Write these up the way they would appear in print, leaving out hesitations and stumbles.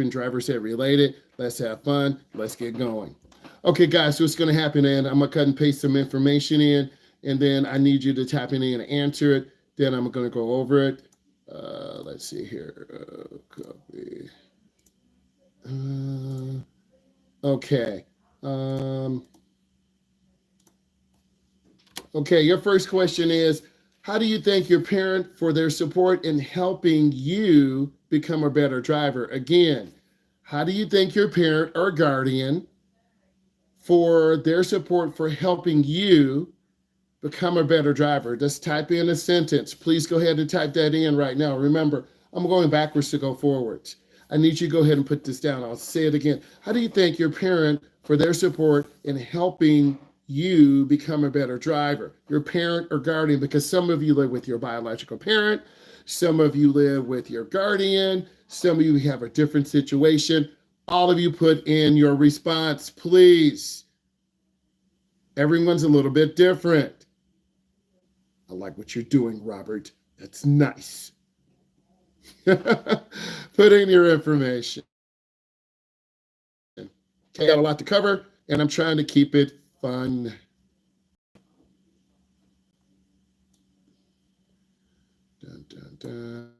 drivers that related. Let's have fun. Let's get going. Okay, guys, so what's going to happen, and I'm going to cut and paste some information in, and then I need you to type in and answer it. Then I'm going to go over it. Let's see here. Copy. Okay. Okay, your first question is, how do you thank your parent for their support in helping you become a better driver? Again, how do you thank your parent or guardian for their support for helping you become a better driver? Just type in a sentence. Please go ahead and type that in right now. Remember, I'm going backwards to go forwards. I need you to go ahead and put this down. I'll say it again. How do you thank your parent for their support in helping you become a better driver? Your parent or guardian, because some of you live with your biological parent, some of you live with your guardian, some of you have a different situation. All of you put in your response, please. Everyone's a little bit different. I like what you're doing, Robert. That's nice. Put in your information. Okay, I got a lot to cover, and I'm trying to keep it fun. Dun, dun, dun.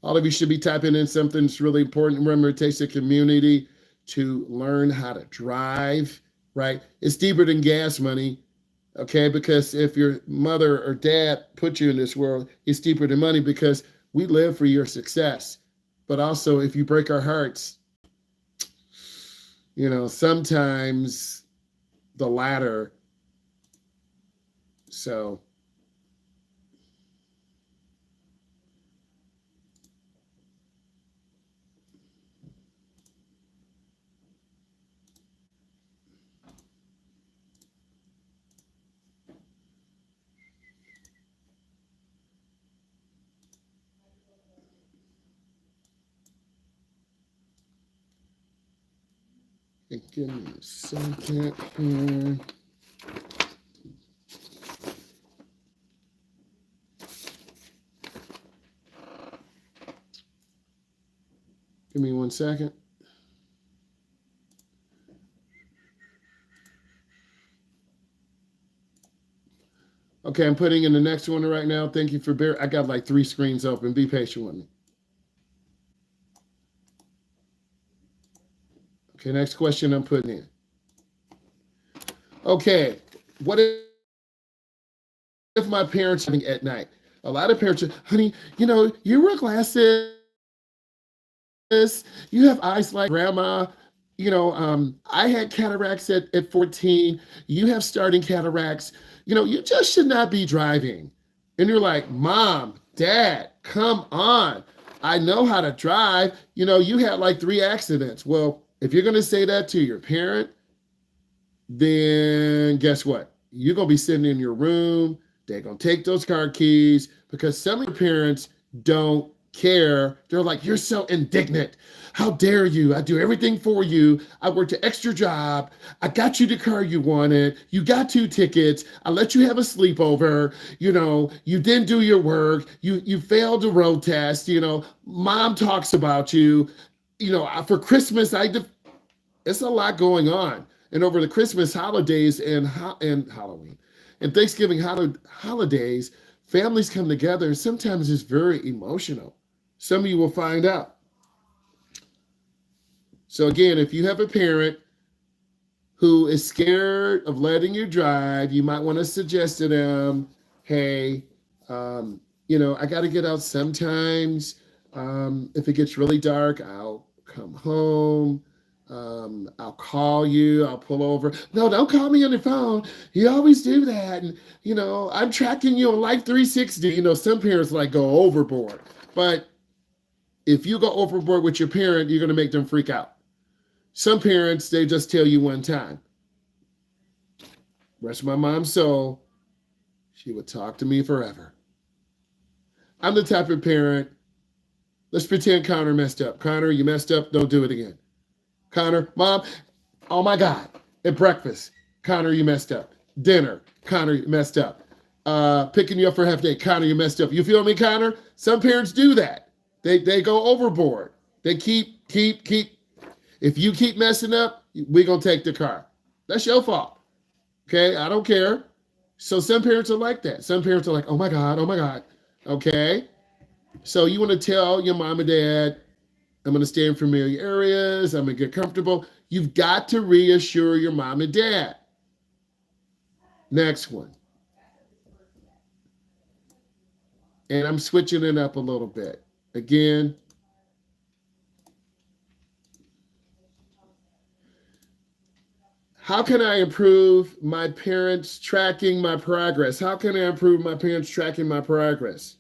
All of you should be typing in something that's really important. Remember, it takes a community to learn how to drive, right? It's deeper than gas money, okay? Because if your mother or dad put you in this world, it's deeper than money because we live for your success. But also, if you break our hearts, sometimes the latter. So give me a second here. Give me 1 second. Okay, I'm putting in the next one right now. Thank you for I got like 3 screens open. Be patient with me. Okay, next question I'm putting in. Okay, what if my parents are at night? A lot of parents are, honey, you wear glasses. You have eyes like grandma. I had cataracts at 14. You have starting cataracts. You just should not be driving. And you're like, Mom, Dad, come on. I know how to drive. You had like 3 accidents. Well, if you're going to say that to your parent, then guess what? You're going to be sitting in your room. They're going to take those car keys because some of your parents don't care. They're like, you're so indignant. How dare you? I do everything for you. I worked an extra job. I got you the car you wanted. You got 2 tickets. I let you have a sleepover. You didn't do your work. You failed the road test. Mom talks about you. For Christmas, it's a lot going on. And over the Christmas holidays and Halloween and Thanksgiving holidays, families come together, and sometimes it's very emotional. Some of you will find out. So again, if you have a parent who is scared of letting you drive, you might want to suggest to them, hey, I got to get out sometimes. If it gets really dark, I'll come home. I'll call you. I'll pull over. No, don't call me on the phone. You always do that. And, I'm tracking you on Life 360. Some parents go overboard. But if you go overboard with your parent, you're going to make them freak out. Some parents, they just tell you one time. Rest my mom's soul, she would talk to me forever. I'm the type of parent, let's pretend Connor messed up. Connor, you messed up. Don't do it again. Connor, Mom, oh my God, at breakfast, Connor, you messed up. Dinner, Connor, you messed up. picking you up for half day. Connor, you messed up. You feel me, Connor? Some parents do that. They go overboard. They keep. If you keep messing up, we're going to take the car. That's your fault. Okay? I don't care. So some parents are like that. Some parents are like, oh my God, oh my God. Okay? So you want to tell your mom and dad, I'm going to stay in familiar areas. I'm going to get comfortable. You've got to reassure your mom and dad. Next one. And I'm switching it up a little bit. Again, how can I improve my parents tracking my progress? How can I improve my parents tracking my progress?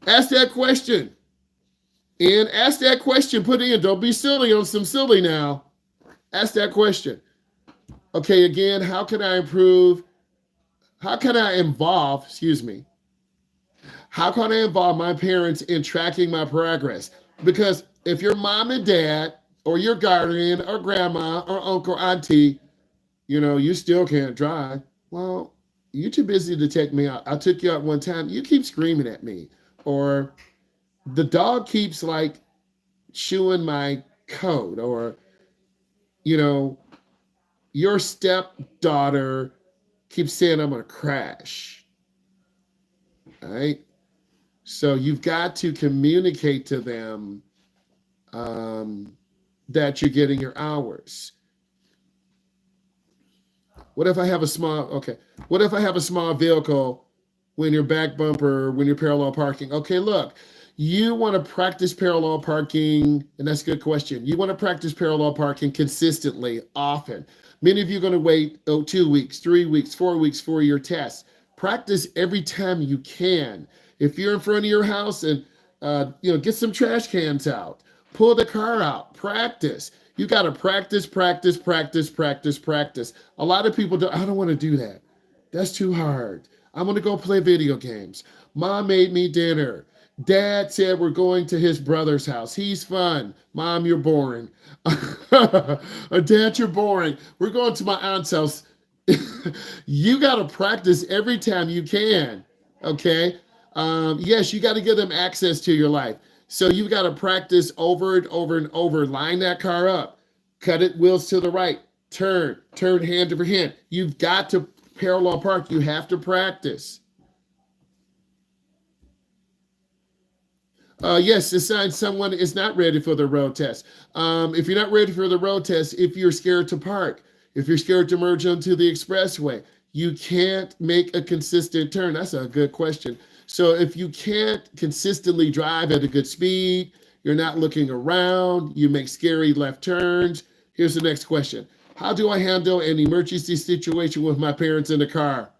Ask that question. And ask that question. Put it in. Don't be silly on some silly now. Ask that question. Okay, again, how can I improve? How can I involve, how can I involve my parents in tracking my progress? Because if your mom and dad or your guardian or grandma or uncle, auntie, you still can't drive. Well, you're too busy to take me out. I took you out one time. You keep screaming at me. Or the dog keeps like chewing my coat. Or, your stepdaughter keeps saying I'm going to crash. All right? So you've got to communicate to them that you're getting your hours. What if I have a small vehicle when you're back bumper, when you're parallel parking? Okay, look, you want to practice parallel parking, and that's a good question. You want to practice parallel parking consistently, often. Many of you are going to wait 2 weeks, 3 weeks, 4 weeks for your test. Practice every time you can. If you're in front of your house and get some trash cans out, pull the car out, practice. You got to practice. A lot of people I don't want to do that. That's too hard. I'm going to go play video games. Mom made me dinner. Dad said we're going to his brother's house. He's fun. Mom, you're boring. Dad, you're boring. We're going to my aunt's house. You got to practice every time you can. Okay? Yes, you got to give them access to your life. So you've got to practice over and over. Line that car up. Cut it wheels to the right. Turn hand over hand. You've got to parallel park. You have to practice. Yes, assign someone is not ready for the road test. If you're not ready for the road test, if you're scared to park, if you're scared to merge onto the expressway, you can't make a consistent turn. That's a good question. So if you can't consistently drive at a good speed, you're not looking around, you make scary left turns. Here's the next question. How do I handle an emergency situation with my parents in the car?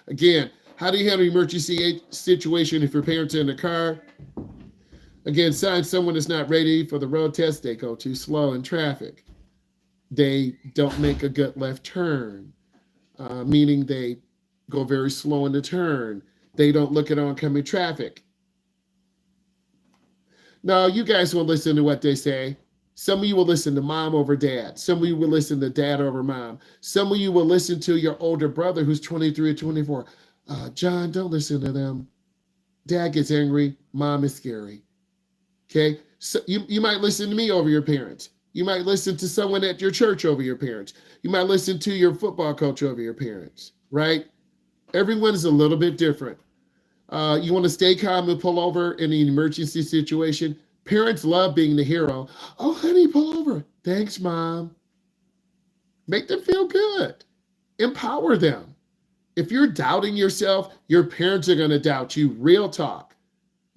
Again, how do you handle an emergency situation if your parents are in the car? Again, sign someone is not ready for the road test. They go too slow in traffic. They don't make a good left turn, meaning they go very slow in the turn. They don't look at oncoming traffic. No, you guys will listen to what they say. Some of you will listen to mom over dad. Some of you will listen to dad over mom. Some of you will listen to your older brother who's 23 or 24. John, don't listen to them. Dad gets angry. Mom is scary. Okay? So you might listen to me over your parents. You might listen to someone at your church over your parents. You might listen to your football coach over your parents, right? Everyone is a little bit different. You want to stay calm and pull over in an emergency situation. Parents love being the hero. Oh, honey, pull over. Thanks, Mom. Make them feel good. Empower them. If you're doubting yourself, your parents are going to doubt you. Real talk.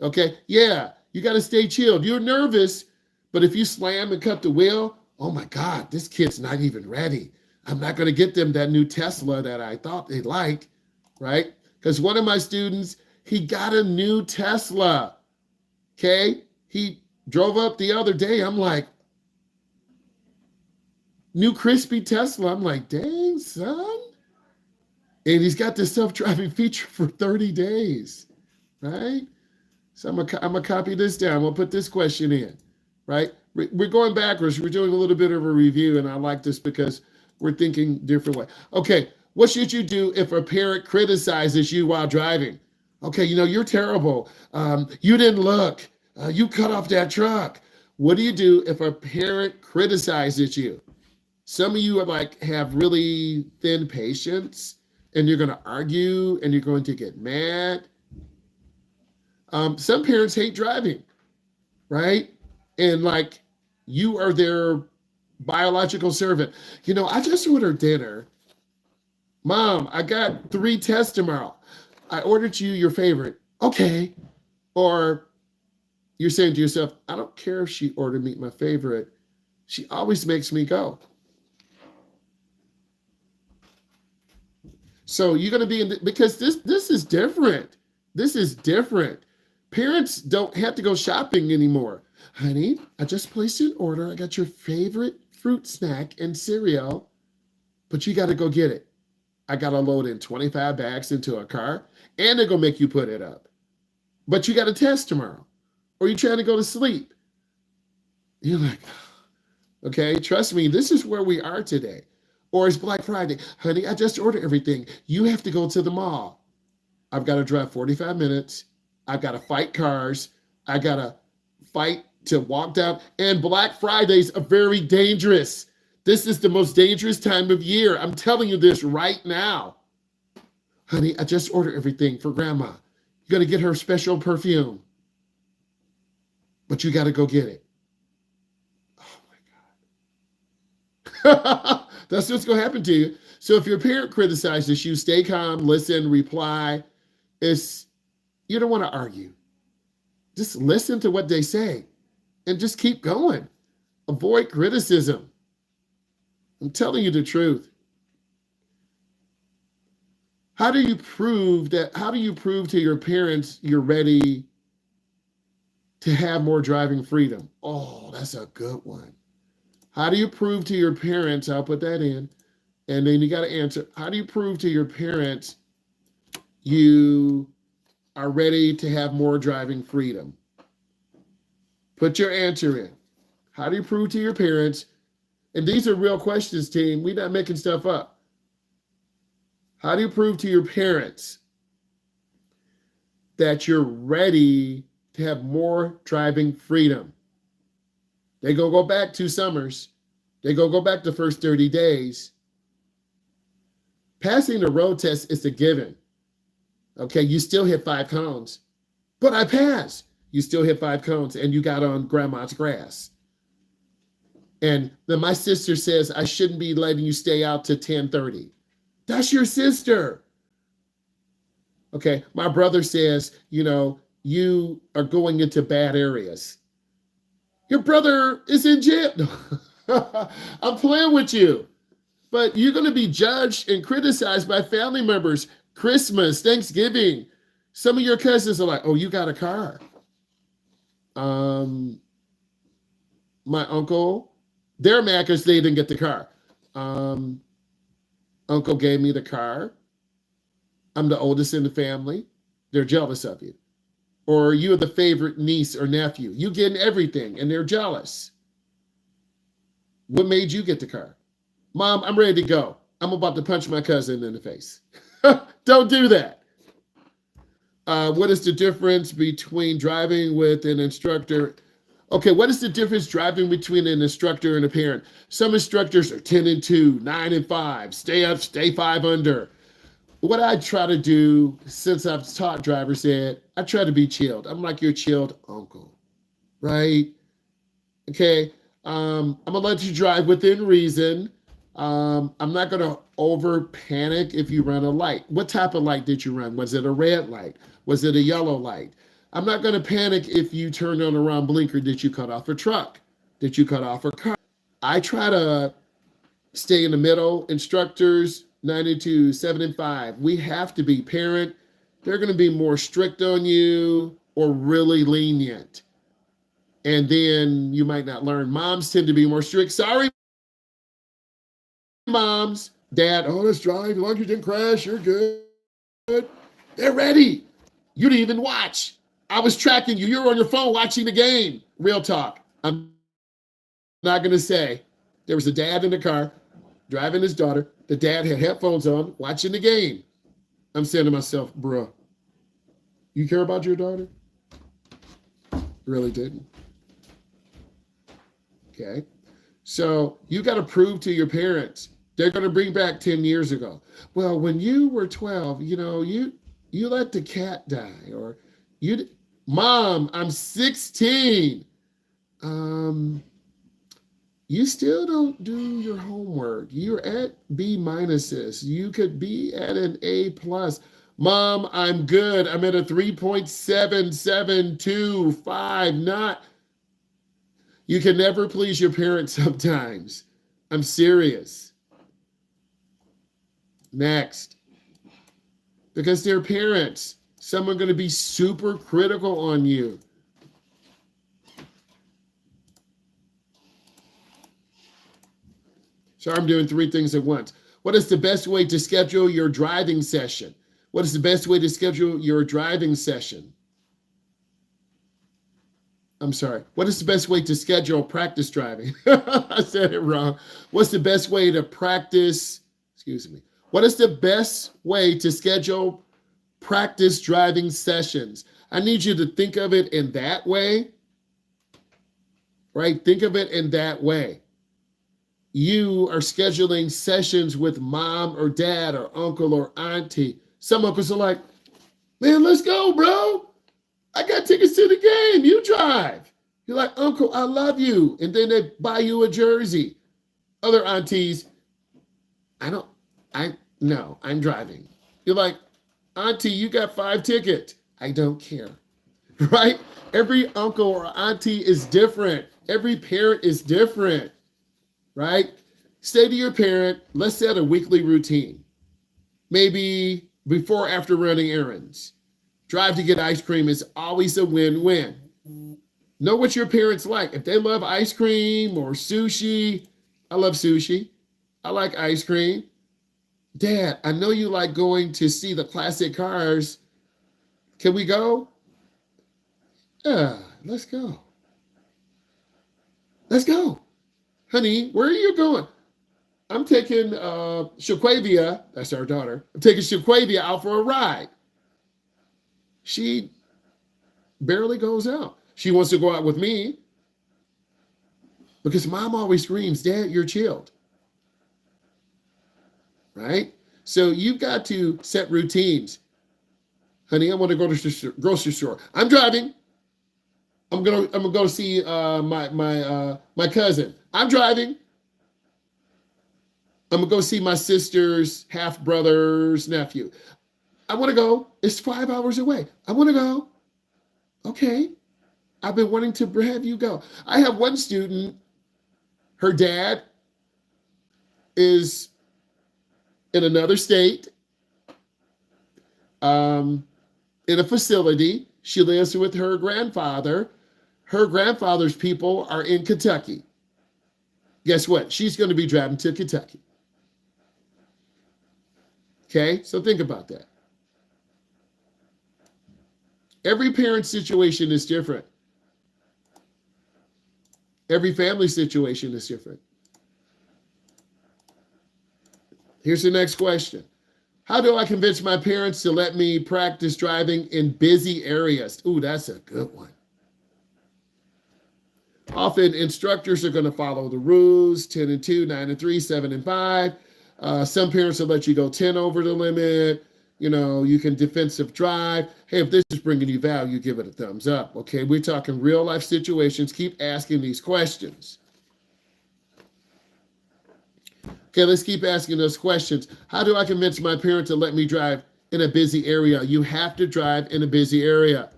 Okay? Yeah, you got to stay chilled. You're nervous, but if you slam and cut the wheel, oh my God, this kid's not even ready. I'm not going to get them that new Tesla that I thought they'd like, right? Because one of my students, he got a new Tesla. Okay? He drove up the other day. I'm like, new crispy Tesla. I'm like, dang, son. And he's got this self-driving feature for 30 days, right? So I'm gonna copy this down. We'll put this question in, right? We're going backwards. We're doing a little bit of a review, and I like this because we're thinking different way. Okay, What should you do if a parent criticizes you while driving? Okay, you're terrible. You didn't look. You cut off that truck. What do you do if a parent criticizes you? Some of you are like have really thin patience and you're going to argue and you're going to get mad. Some parents hate driving, right? And like you are their biological servant. I just ordered dinner. Mom, I got 3 tests tomorrow. I ordered you your favorite. Okay. Or you're saying to yourself, I don't care if she ordered me my favorite. She always makes me go. So you're going to be in because this is different. This is different. Parents don't have to go shopping anymore. Honey, I just placed an order. I got your favorite fruit snack and cereal, but you got to go get it. I got to load in 25 bags into a car and they're going to make you put it up. But you got a test tomorrow or you're trying to go to sleep. You're like, okay, trust me, this is where we are today. Or it's Black Friday. Honey, I just ordered everything. You have to go to the mall. I've got to drive 45 minutes. I've got to fight cars. I got to fight to walk down. And Black Fridays are very dangerous. This is the most dangerous time of year. I'm telling you this right now. Honey, I just ordered everything for grandma. You got to get her special perfume. But you got to go get it. Oh my God. That's what's going to happen to you. So if your parent criticizes you, stay calm, listen, reply. You don't want to argue. Just listen to what they say and just keep going. Avoid criticism. I'm telling you the truth. How do you prove to your parents you're ready to have more driving freedom? Oh, that's a good one. How do you prove to your parents, I'll put that in, and then you got to answer, how do you prove to your parents you are ready to have more driving freedom? Put your answer in. How do you prove to your parents, and these are real questions, team, we're not making stuff up. How do you prove to your parents that you're ready to have more driving freedom? They go back 2 summers. They go back the first 30 days. Passing the road test is a given. Okay, you still hit 5 cones. But I passed. You still hit 5 cones and you got on grandma's grass. And then my sister says, I shouldn't be letting you stay out to 10:30. That's your sister. Okay, my brother says, you are going into bad areas. Your brother is in jail. I'm playing with you. But you're going to be judged and criticized by family members. Christmas, Thanksgiving. Some of your cousins are like, oh, you got a car. My uncle, they're mad because they didn't get the car. Uncle gave me the car. I'm the oldest in the family. They're jealous of you. Or you're the favorite niece or nephew. You getting everything and they're jealous. What made you get the car? Mom, I'm ready to go. I'm about to punch my cousin in the face. Don't do that. What is the difference between driving with an instructor? Okay, what is the difference driving between an instructor and a parent? Some instructors are 10 and 2, 9 and 5, stay up, stay 5 under. What I try to do, since I've taught driver's ed, I try to be chilled. I'm like your chilled uncle, right? Okay, I'm gonna let you drive within reason. I'm not gonna over panic if you run a light. What type of light did you run? Was it a red light? Was it a yellow light? I'm not gonna panic if you turned on the wrong blinker. Did you cut off a truck? Did you cut off a car? I try to stay in the middle. Instructors, 92, 7 and 5. We have to be parent. They're going to be more strict on you or really lenient. And then you might not learn. Moms tend to be more strict. Sorry, moms. Dad, oh, let's drive. As long as you didn't crash, you're good. They're ready. You didn't even watch. I was tracking you. You were on your phone watching the game. Real talk. I'm not going to say. There was a dad in the car driving his daughter. The dad had headphones on, watching the game. I'm saying to myself, bro, you care about your daughter? Really didn't. Okay. So you got to prove to your parents. They're going to bring back 10 years ago. Well, when you were 12, you let the cat die, or Mom, I'm 16. You still don't do your homework. You're at B minuses. You could be at an A plus. Mom, I'm good. I'm at a 3.772. Not. You can never please your parents sometimes. I'm serious. Next. Because they're parents. Some are going to be super critical on you. So I'm doing 3 things at once. What is the best way to schedule your driving session? What is the best way to schedule your driving session? I'm sorry. What is the best way to schedule practice driving? I said it wrong. What's the best way to practice? Excuse me. What is the best way to schedule practice driving sessions? I need you to think of it in that way, right? Think of it in that way. You are scheduling sessions with mom or dad or uncle or auntie. Some uncles are like, man, let's go, bro. I got tickets to the game. You drive. You're like, uncle, I love you. And then they buy you a jersey. Other aunties, no, I'm driving. You're like, auntie, you got 5 tickets. I don't care, right? Every uncle or auntie is different. Every parent is different, right? Say to your parent, let's set a weekly routine. Maybe before, after running errands. Drive to get ice cream is always a win-win. Know what your parents like. If they love ice cream or sushi, I love sushi. I like ice cream. Dad, I know you like going to see the classic cars. Can we go? Yeah, let's go. Let's go. Honey, where are you going? I'm taking Shaquavia, that's our daughter. I'm taking Shaquavia out for a ride. She barely goes out. She wants to go out with me because mom always screams, Dad, you're chilled. Right? So you've got to set routines. Honey, I want to go to the grocery store. I'm driving. I'm gonna go see my cousin. I'm driving. I'm gonna go see my sister's half brother's nephew. I want to go. It's 5 hours away. I want to go. Okay. I've been wanting to have you go. I have one student, her dad is in another state, in a facility. She lives with her grandfather. Her grandfather's people are in Kentucky. Guess what? She's going to be driving to Kentucky. Okay, so think about that. Every parent situation is different. Every family situation is different. Here's the next question. How do I convince my parents to let me practice driving in busy areas? Ooh, that's a good one. Often instructors are going to follow the rules, 10 and 2, 9 and 3, 7 and 5. Some parents will let you go 10 over the limit. You know, you can defensive drive. Hey, if this is bringing you value, give it a thumbs up. Okay, we're talking real life situations. Keep asking these questions. Okay, let's keep asking those questions. How do I convince my parent to let me drive in a busy area? You have to drive in a busy area.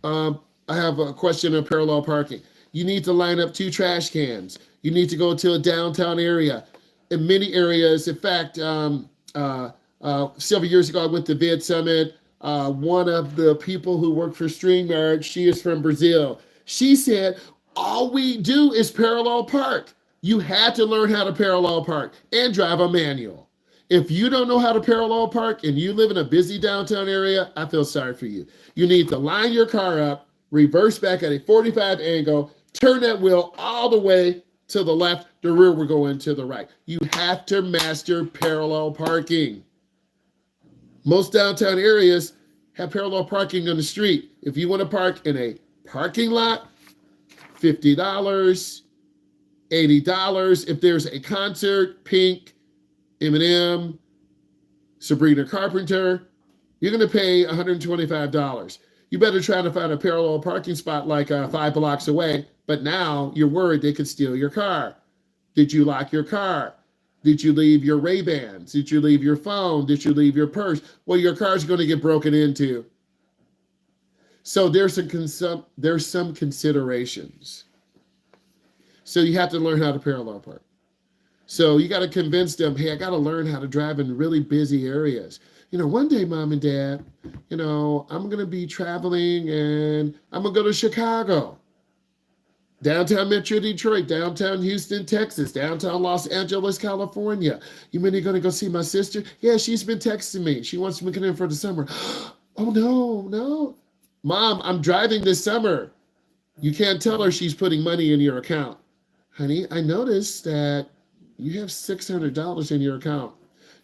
I have a question on parallel parking. You need to line up 2 trash cans. You need to go to a downtown area. In many areas, in fact, several years ago, I went to Vid Summit. One of the people who worked for StreamYard, she is from Brazil. She said, all we do is parallel park. You had to learn how to parallel park and drive a manual. If you don't know how to parallel park and you live in a busy downtown area, I feel sorry for you. You need to line your car up, reverse back at a 45 angle, Turn that wheel all the way to the left. The rear will go into the right. You have to master parallel parking. Most downtown areas have parallel parking on the street. If you want to park in a parking lot, $50, $80. If there's a concert, Pink, Eminem, Sabrina Carpenter, you're going to pay $125. You better try to find a parallel parking spot like 5 blocks away, but now you're worried they could steal your car. Did you lock your car? Did you leave your Ray-Bans? Did you leave your phone? Did you leave your purse? Well, your car's going to get broken into. So there's some considerations. So you have to learn how to parallel park. So you got to convince them, hey, I got to learn how to drive in really busy areas. One day, Mom and Dad, I'm going to be traveling and I'm going to go to Chicago, downtown Metro Detroit, downtown Houston, Texas, downtown Los Angeles, California. You mean you're going to go see my sister? Yeah, she's been texting me. She wants me to come in for the summer. Oh, no. Mom, I'm driving this summer. You can't tell her she's putting money in your account. Honey, I noticed that you have $600 in your account.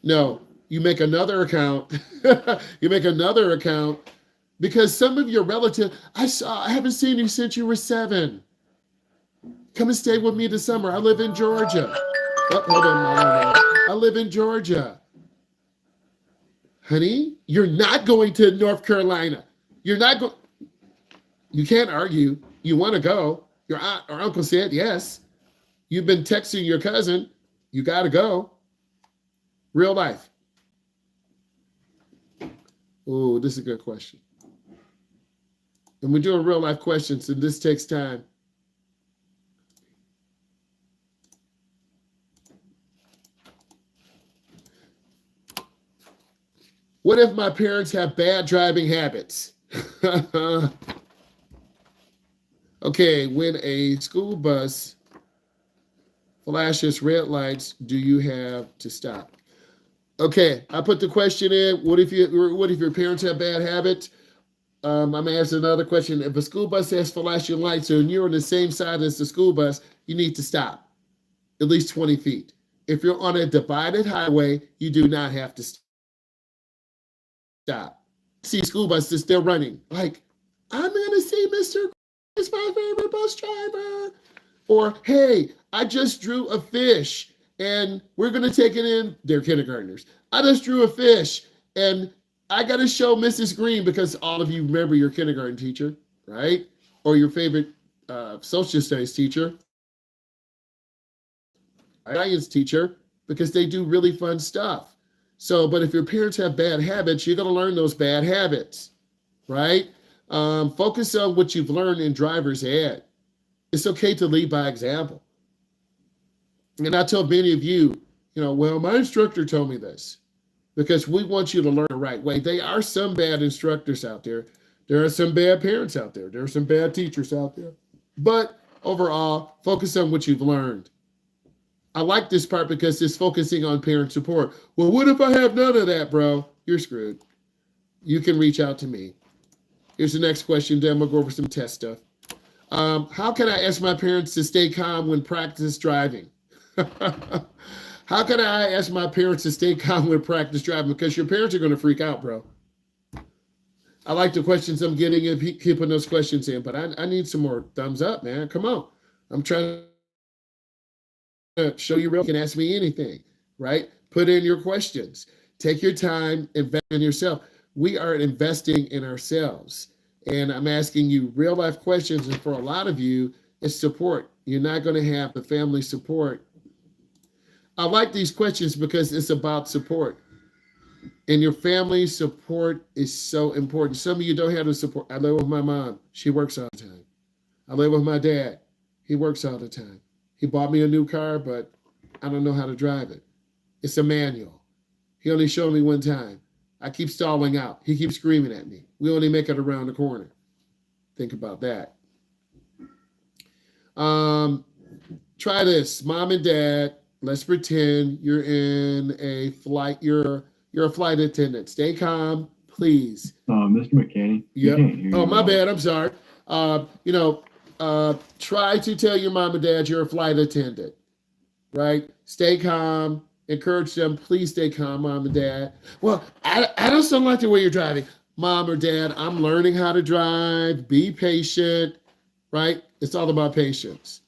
No, you make another account. You make another account because some of your relatives, I haven't seen you since you were 7. Come and stay with me this summer. I live in Georgia. Oh, hold on, Mom. I live in Georgia. Honey, you're not going to North Carolina. You're not going. You can't argue. You want to go. Your aunt or uncle said yes. You've been texting your cousin. You got to go. Real life. Oh, this is a good question. And we're doing real life questions, and this takes time. What if my parents have bad driving habits? Okay, when a school bus flashes red lights, do you have to stop? Okay, I put the question in. What if your parents have bad habits? I'm gonna ask another question. If a school bus has flashing lights and you're on the same side as the school bus, you need to stop at least 20 feet. If you're on a divided highway, you do not have to stop. See school buses, they're running. Like, I'm gonna see Mr. is my favorite bus driver. Or, hey, I just drew a fish and we're gonna take it in. They're kindergartners. I just drew a fish and I gotta show Mrs. Green, because all of you remember your kindergarten teacher, right? Or your favorite social studies teacher, science teacher, because they do really fun stuff. So, but if your parents have bad habits, you're gonna learn those bad habits, right? Focus on what you've learned in driver's ed. It's okay to lead by example. And I tell many of you, well, my instructor told me this, because we want you to learn the right way. There are some bad instructors out there. There are some bad parents out there. There are some bad teachers out there. But overall, focus on what you've learned. I like this part because it's focusing on parent support. Well, what if I have none of that, bro? You're screwed. You can reach out to me. Here's the next question. Then we'll go over some test stuff. How can I ask my parents to stay calm when practice driving? How can I ask my parents to stay calm when practice driving? Because your parents are going to freak out, bro. I like the questions I'm getting and keeping those questions in, but I need some more thumbs up, man. Come on. I'm trying to show you real. You can ask me anything, right? Put in your questions. Take your time, invest in yourself. We are investing in ourselves. And I'm asking you real life questions. And for a lot of you, it's support. You're not going to have the family support. I like these questions because it's about support. And your family support is so important. Some of you don't have the support. I live with my mom. She works all the time. I live with my dad. He works all the time. He bought me a new car, but I don't know how to drive it. It's a manual. He only showed me one time. I keep stalling out. He keeps screaming at me. We only make it around the corner. Think about that. Try this. Mom and dad, let's pretend you're in a flight. You're a flight attendant. Stay calm, please. Mr. McKinney. Yep. Oh, my bad. I'm sorry. Try to tell your mom and dad you're a flight attendant, right? Stay calm. Encourage them. Please stay calm, mom and dad. Well, I don't like the way you're driving. Mom or dad, I'm learning how to drive. Be patient, right? It's all about patience.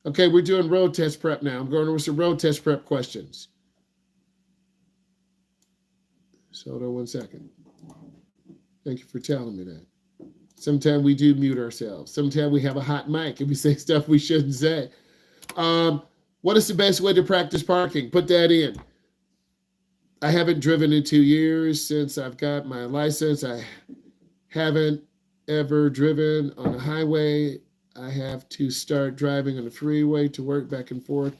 Okay, we're doing road test prep now. I'm going over some road test prep questions. So hold on one second. Thank you for telling me that. Sometimes we do mute ourselves. Sometimes we have a hot mic and we say stuff we shouldn't say. What is the best way to practice parking? Put that in. I haven't driven in 2 years since I've got my license. I haven't ever driven on a highway. I have to start driving on the freeway to work back and forth.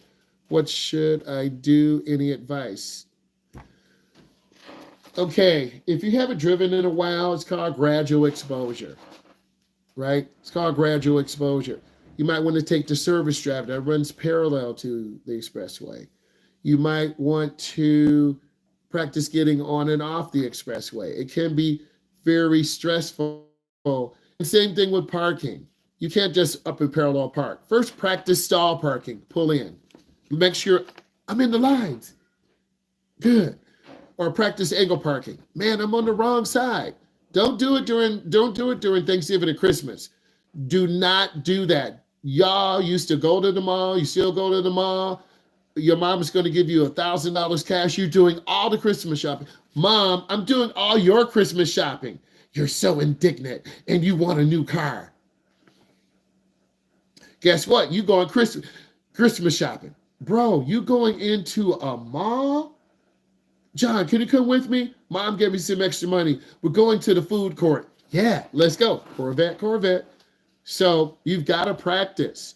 What should I do? Any advice? Okay, if you haven't driven in a while, it's called gradual exposure, right? It's called gradual exposure. You might want to take the service drive that runs parallel to the expressway. You might want to practice getting on and off the expressway. It can be very stressful. And same thing with parking. You can't just up and parallel park. First, practice stall parking. Pull in. Make sure I'm in the lines. Good. Or practice angle parking. Man, I'm on the wrong side. Don't do it during Thanksgiving and Christmas. Do not do that. Y'all used to go to the mall. You still go to the mall. Your mom is going to give you $1,000 cash. You're doing all the Christmas shopping. Mom, I'm doing all your Christmas shopping. You're so indignant and you want a new car. Guess what? You going Christmas shopping. Bro, you going into a mall? John, can you come with me? Mom gave me some extra money. We're going to the food court. Yeah, let's go. Corvette. So you've got to practice.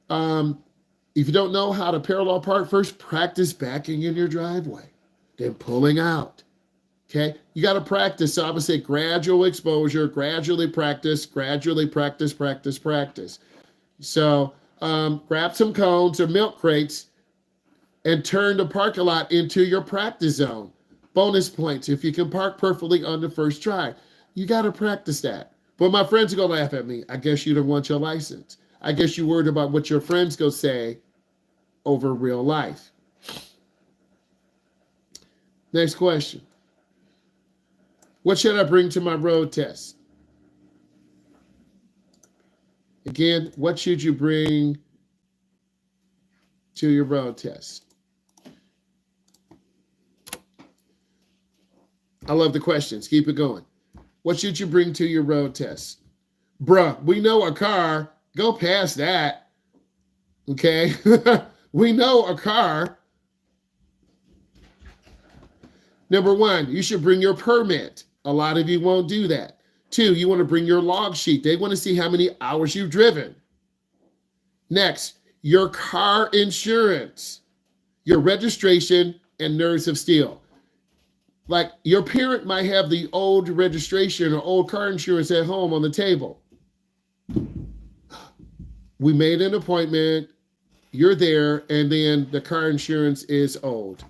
If you don't know how to parallel park, first practice backing in your driveway, then pulling out. Okay, you got to practice. So I would say gradual exposure, gradually practice. So grab some cones or milk crates and turn the parking lot into your practice zone. Bonus points if you can park perfectly on the first try. You got to practice that. But my friends are going to laugh at me. I guess you don't want your license. I guess you're worried about what your friends go say over real life. Next question. What should I bring to my road test? Again, what should you bring to your road test? I love the questions. Keep it going. What should you bring to your road test? Bruh, we know a car. Go past that. Okay? We know a car. Number one, you should bring your permit. A lot of you won't do that. 2, you want to bring your log sheet. They want to see how many hours you've driven. Next, your car insurance, your registration, and nerves of steel. Like your parent might have the old registration or old car insurance at home on the table. We made an appointment, you're there, and then the car insurance is old.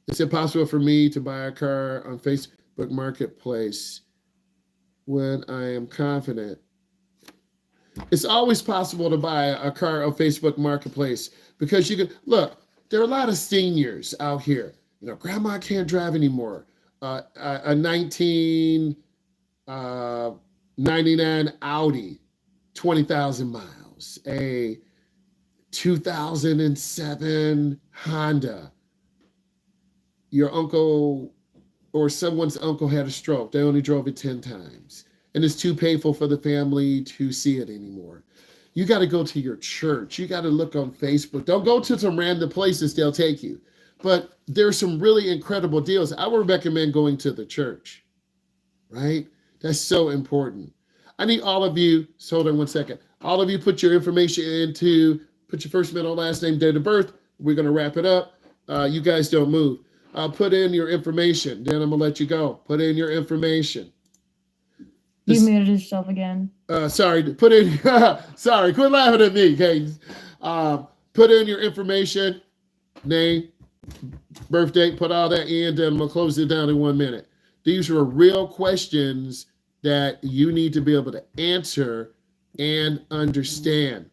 Is it possible for me to buy a car on Facebook Marketplace when I am confident? It's always possible to buy a car on Facebook Marketplace because you can, look, there are a lot of seniors out here. You know, grandma can't drive anymore. A 1999 Audi, 20,000 miles. A 2007 Honda. Your uncle or someone's uncle had a stroke. They only drove it 10 times. And it's too painful for the family to see it anymore. You got to go to your church. You got to look on Facebook. Don't go to some random places they'll take you. But there's some really incredible deals. I would recommend going to the church, right? That's so important. I need all of you, so hold on one second. All of you put your information put your first, middle, last name, date of birth. We're going to wrap it up. You guys don't move. Put in your information. Then I'm going to let you go. Put in your information. You muted yourself again. Sorry, put in, sorry, quit laughing at me, okay? Put in your information, name, birth date, put all that in, then I'm going to close it down in 1 minute. These are real questions that you need to be able to answer and understand.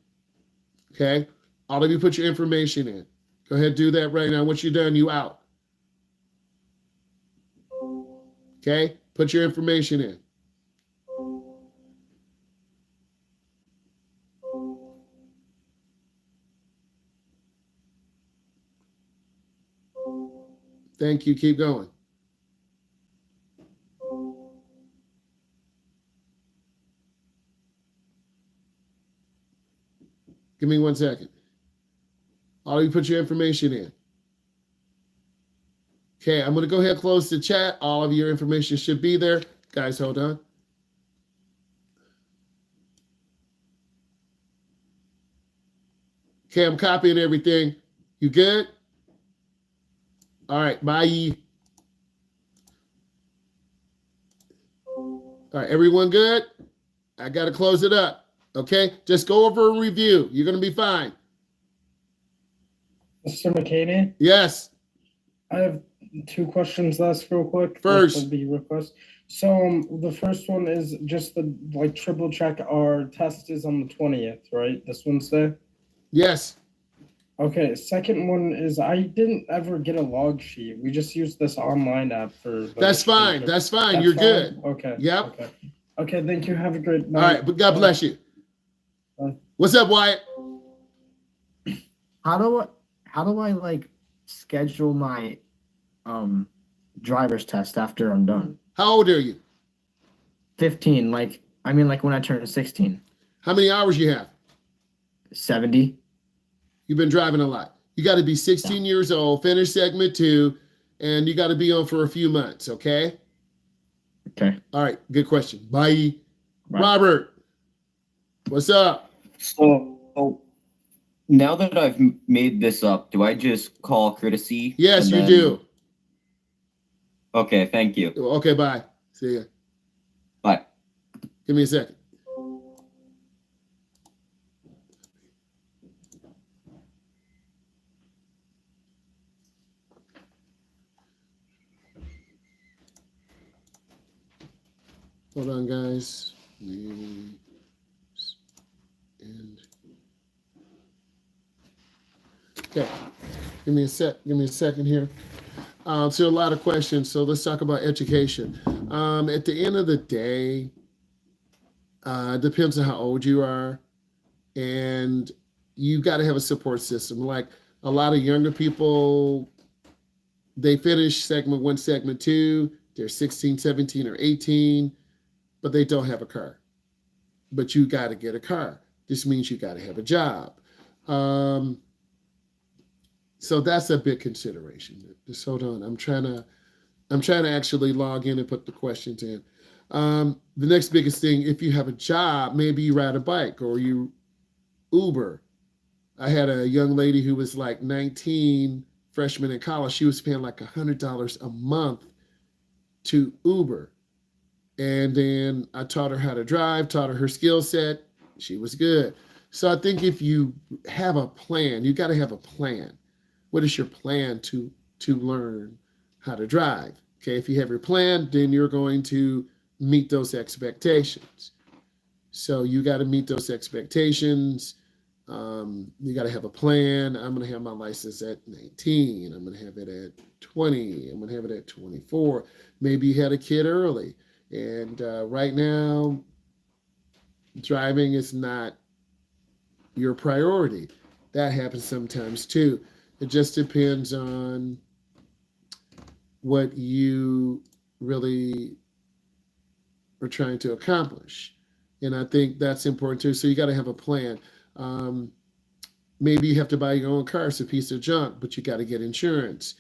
Okay? All of you put your information in. Go ahead, do that right now. Once you're done, you out. Okay? Put your information in. Thank you. Keep going. Give me 1 second. All of you put your information in. Okay, I'm going to go ahead and close the chat. All of your information should be there. Guys, hold on. Okay, I'm copying everything. You good? All right, bye. All right, everyone good? I got to close it up. Okay, just go over a review. You're going to be fine. Mr. McCaney, Yes. I have 2 questions last real quick. First. The request. So the first one is just the triple check. Our test is on the 20th, right? This Wednesday. Yes. Okay. Second one is I didn't ever get a log sheet. We just used this online app for. That's fine. That's fine. You're good. Okay. Yep. Okay. Okay. Thank you. Have a great night. All right, but God bless you. What's up, Wyatt? How do I like schedule my driver's test after I'm done? How old are you? 15, like when I turn 16. How many hours you have? 70. You've been driving a lot. You got to be 16 years old, finish segment 2, and you got to be on for a few months, okay? Okay. All right, good question. Bye. Bye. Robert, what's up? So now that I've made this up, do I just call courtesy? Yes, you do. Okay, thank you. Okay, bye. See ya. Bye. Give me a second. Hold on, guys. And okay, give me a second here. So a lot of questions. So let's talk about education. At the end of the day, it depends on how old you are, and you got to have a support system. Like a lot of younger people, they finish segment 1, segment 2. They're 16, 17, or 18, but they don't have a car. But you got to get a car. This means you got to have a job. So that's a big consideration. Just hold on. I'm trying to actually log in and put the questions in. The next biggest thing, if you have a job, maybe you ride a bike or you Uber. I had a young lady who was like 19, freshman in college. She was paying like $100 a month to Uber. And then I taught her how to drive, taught her skill set. She was good. So I think if you have a plan, you got to have a plan. What is your plan to learn how to drive? Okay, if you have your plan, then you're going to meet those expectations. So you got to meet those expectations. You got to have a plan. I'm going to have my license at 19. I'm going to have it at 20. I'm going to have it at 24. Maybe you had a kid early. And right now, driving is not your priority. That happens sometimes too. It just depends on what you really are trying to accomplish. And I think that's important too. So you got to have a plan. Maybe you have to buy your own car. It's a piece of junk, but you got to get insurance.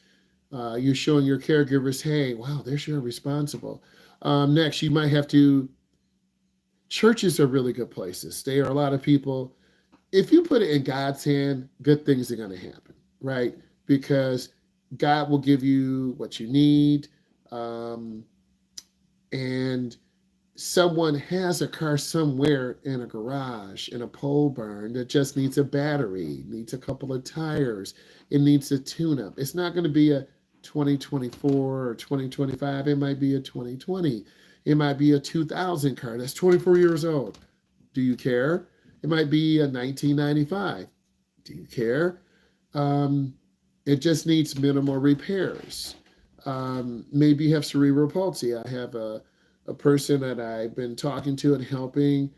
You're showing your caregivers, hey, wow, they're sure responsible. Next, you might have to, churches are really good places. There are a lot of people. If you put it in God's hand, good things are going to happen, right? Because God will give you what you need. And someone has a car somewhere in a garage, in a pole barn that just needs a battery, needs a couple of tires. It needs a tune-up. It's not going to be a 2024 or 2025. It might be a 2020. It might be a 2000 car that's 24 years old. Do you care? It might be a 1995. Do you care? It just needs minimal repairs. Maybe you have cerebral palsy. I have a person that I've been talking to and helping.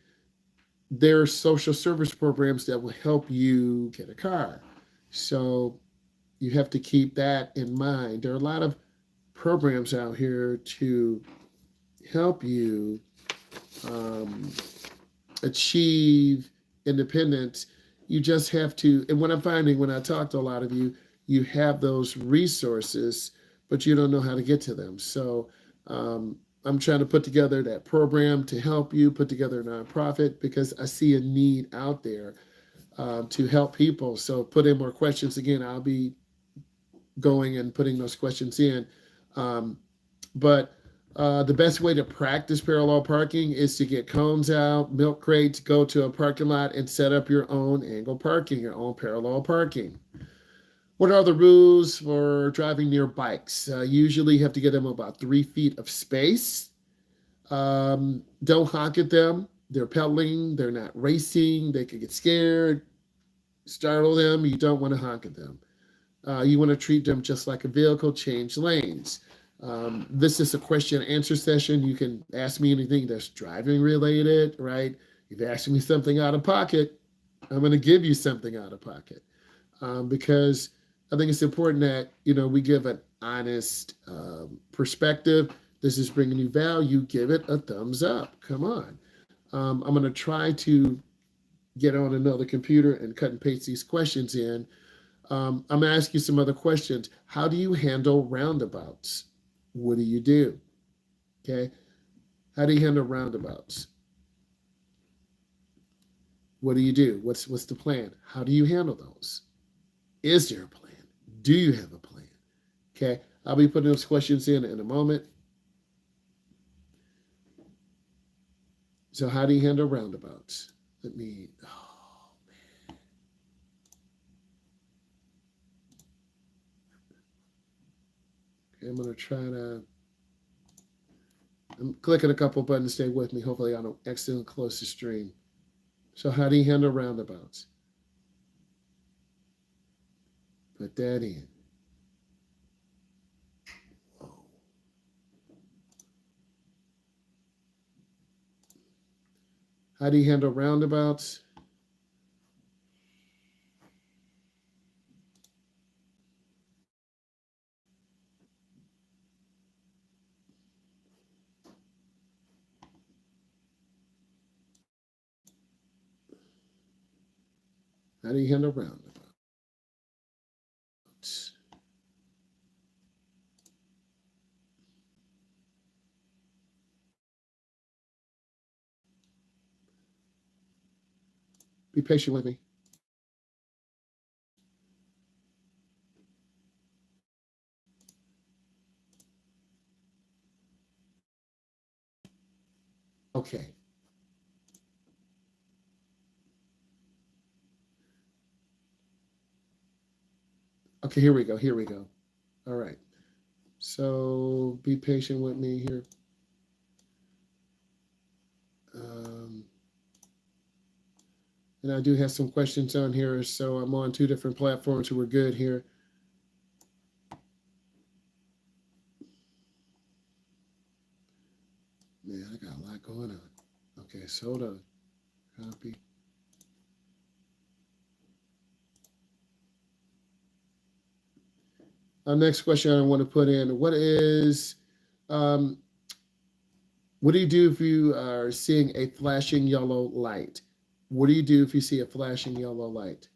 There are social service programs that will help you get a car. So you have to keep that in mind. There are a lot of programs out here to help you achieve independence. You just have to, and what I'm finding when I talk to a lot of you, you have those resources, but you don't know how to get to them. So I'm trying to put together that program to help you put together a nonprofit because I see a need out there to help people. So put in more questions. Again, I'll be going and putting those questions in. But the best way to practice parallel parking is to get cones out, milk crates, go to a parking lot and set up your own angle parking, your own parallel parking. What are the rules for driving near bikes? Usually you have to get them about 3 feet of space. Don't honk at them. They're pedaling. They're not racing. They could get scared, startle them. You don't want to honk at them. You want to treat them just like a vehicle, change lanes. This is a question and answer session. You can ask me anything that's driving related, right? If you ask me something out of pocket, I'm going to give you something out of pocket because I think it's important that, we give an honest perspective. This is bringing you value. Give it a thumbs up. Come on. I'm going to try to get on another computer and cut and paste these questions in. I'm going to ask you some other questions. How do you handle roundabouts? What do you do? Okay. How do you handle roundabouts? What do you do? What's the plan? How do you handle those? Is there a plan? Do you have a plan? Okay. I'll be putting those questions in a moment. So how do you handle roundabouts? Oh, man. Okay, I'm going to try to, I'm clicking a couple buttons, stay with me. Hopefully I don't accidentally close the stream. So how do you handle roundabouts? Put that in. Whoa. How do you handle roundabouts? How do you handle roundabouts? Be patient with me. Okay. Okay, here we go. Here we go. All right. So be patient with me here. And I do have some questions on here. So I'm on 2 different platforms, so we're good here. Man, I got a lot going on. Okay, so hold on. Copy. Our next question I want to put in, what do you do if you are seeing a flashing yellow light? What do you do if you see a flashing yellow light?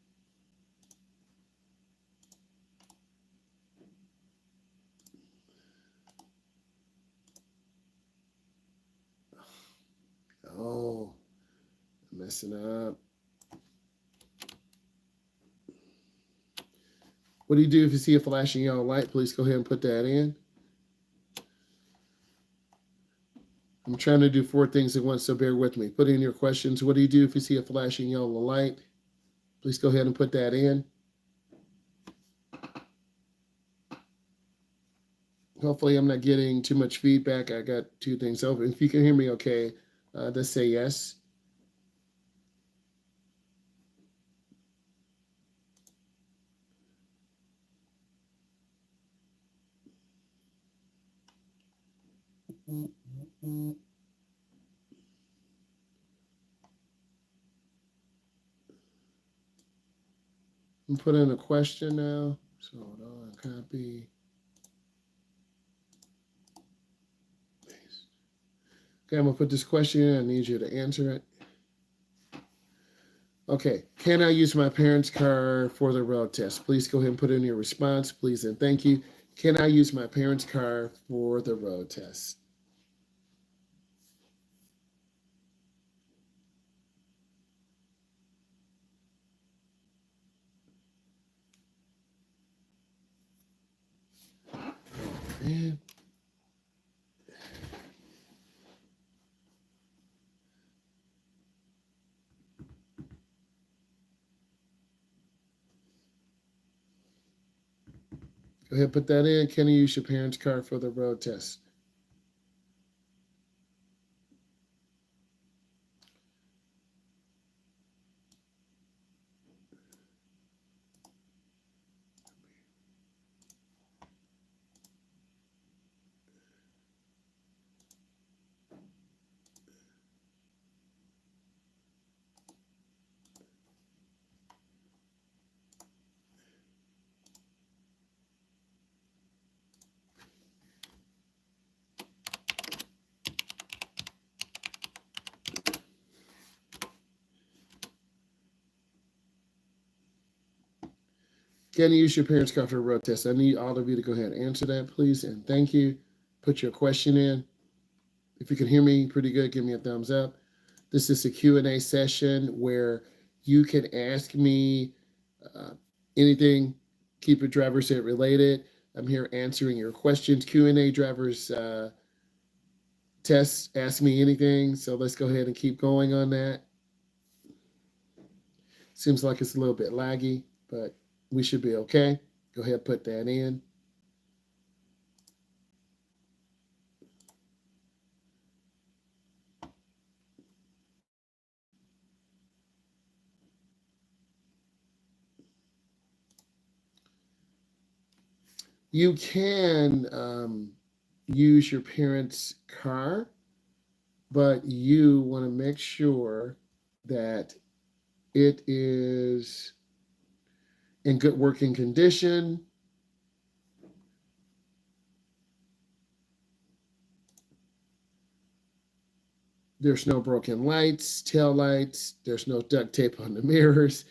Oh, I'm messing up. What do you do if you see a flashing yellow light? Please go ahead and put that in. I'm trying to do 4 things at once, so bear with me. Put in your questions. What do you do if you see a flashing yellow light? Please go ahead and put that in. Hopefully I'm not getting too much feedback. I got two things open. If you can hear me okay, just say yes. I'm putting in a question now. So hold on, copy. Paste. Okay, I'm gonna put this question in. I need you to answer it. Okay, can I use my parents' car for the road test? Please go ahead and put in your response, please, and thank you. Can I use my parents' car for the road test? Man. Go ahead, put that in. Can you use your parents' car for the road test? Can you use your parents' car for the road test? I need all of you to go ahead and answer that, please, and thank you. Put your question in. If you can hear me pretty good, give me a thumbs up. This is a Q&A session where you can ask me anything, keep it driver's ed related. I'm here answering your questions. Q&A drivers test, ask me anything. So let's go ahead and keep going on that. Seems like it's a little bit laggy, but we should be okay. Go ahead and put that in. You can use your parents' car, but you want to make sure that it is in good working condition. There's no broken lights, tail lights. There's no duct tape on the mirrors.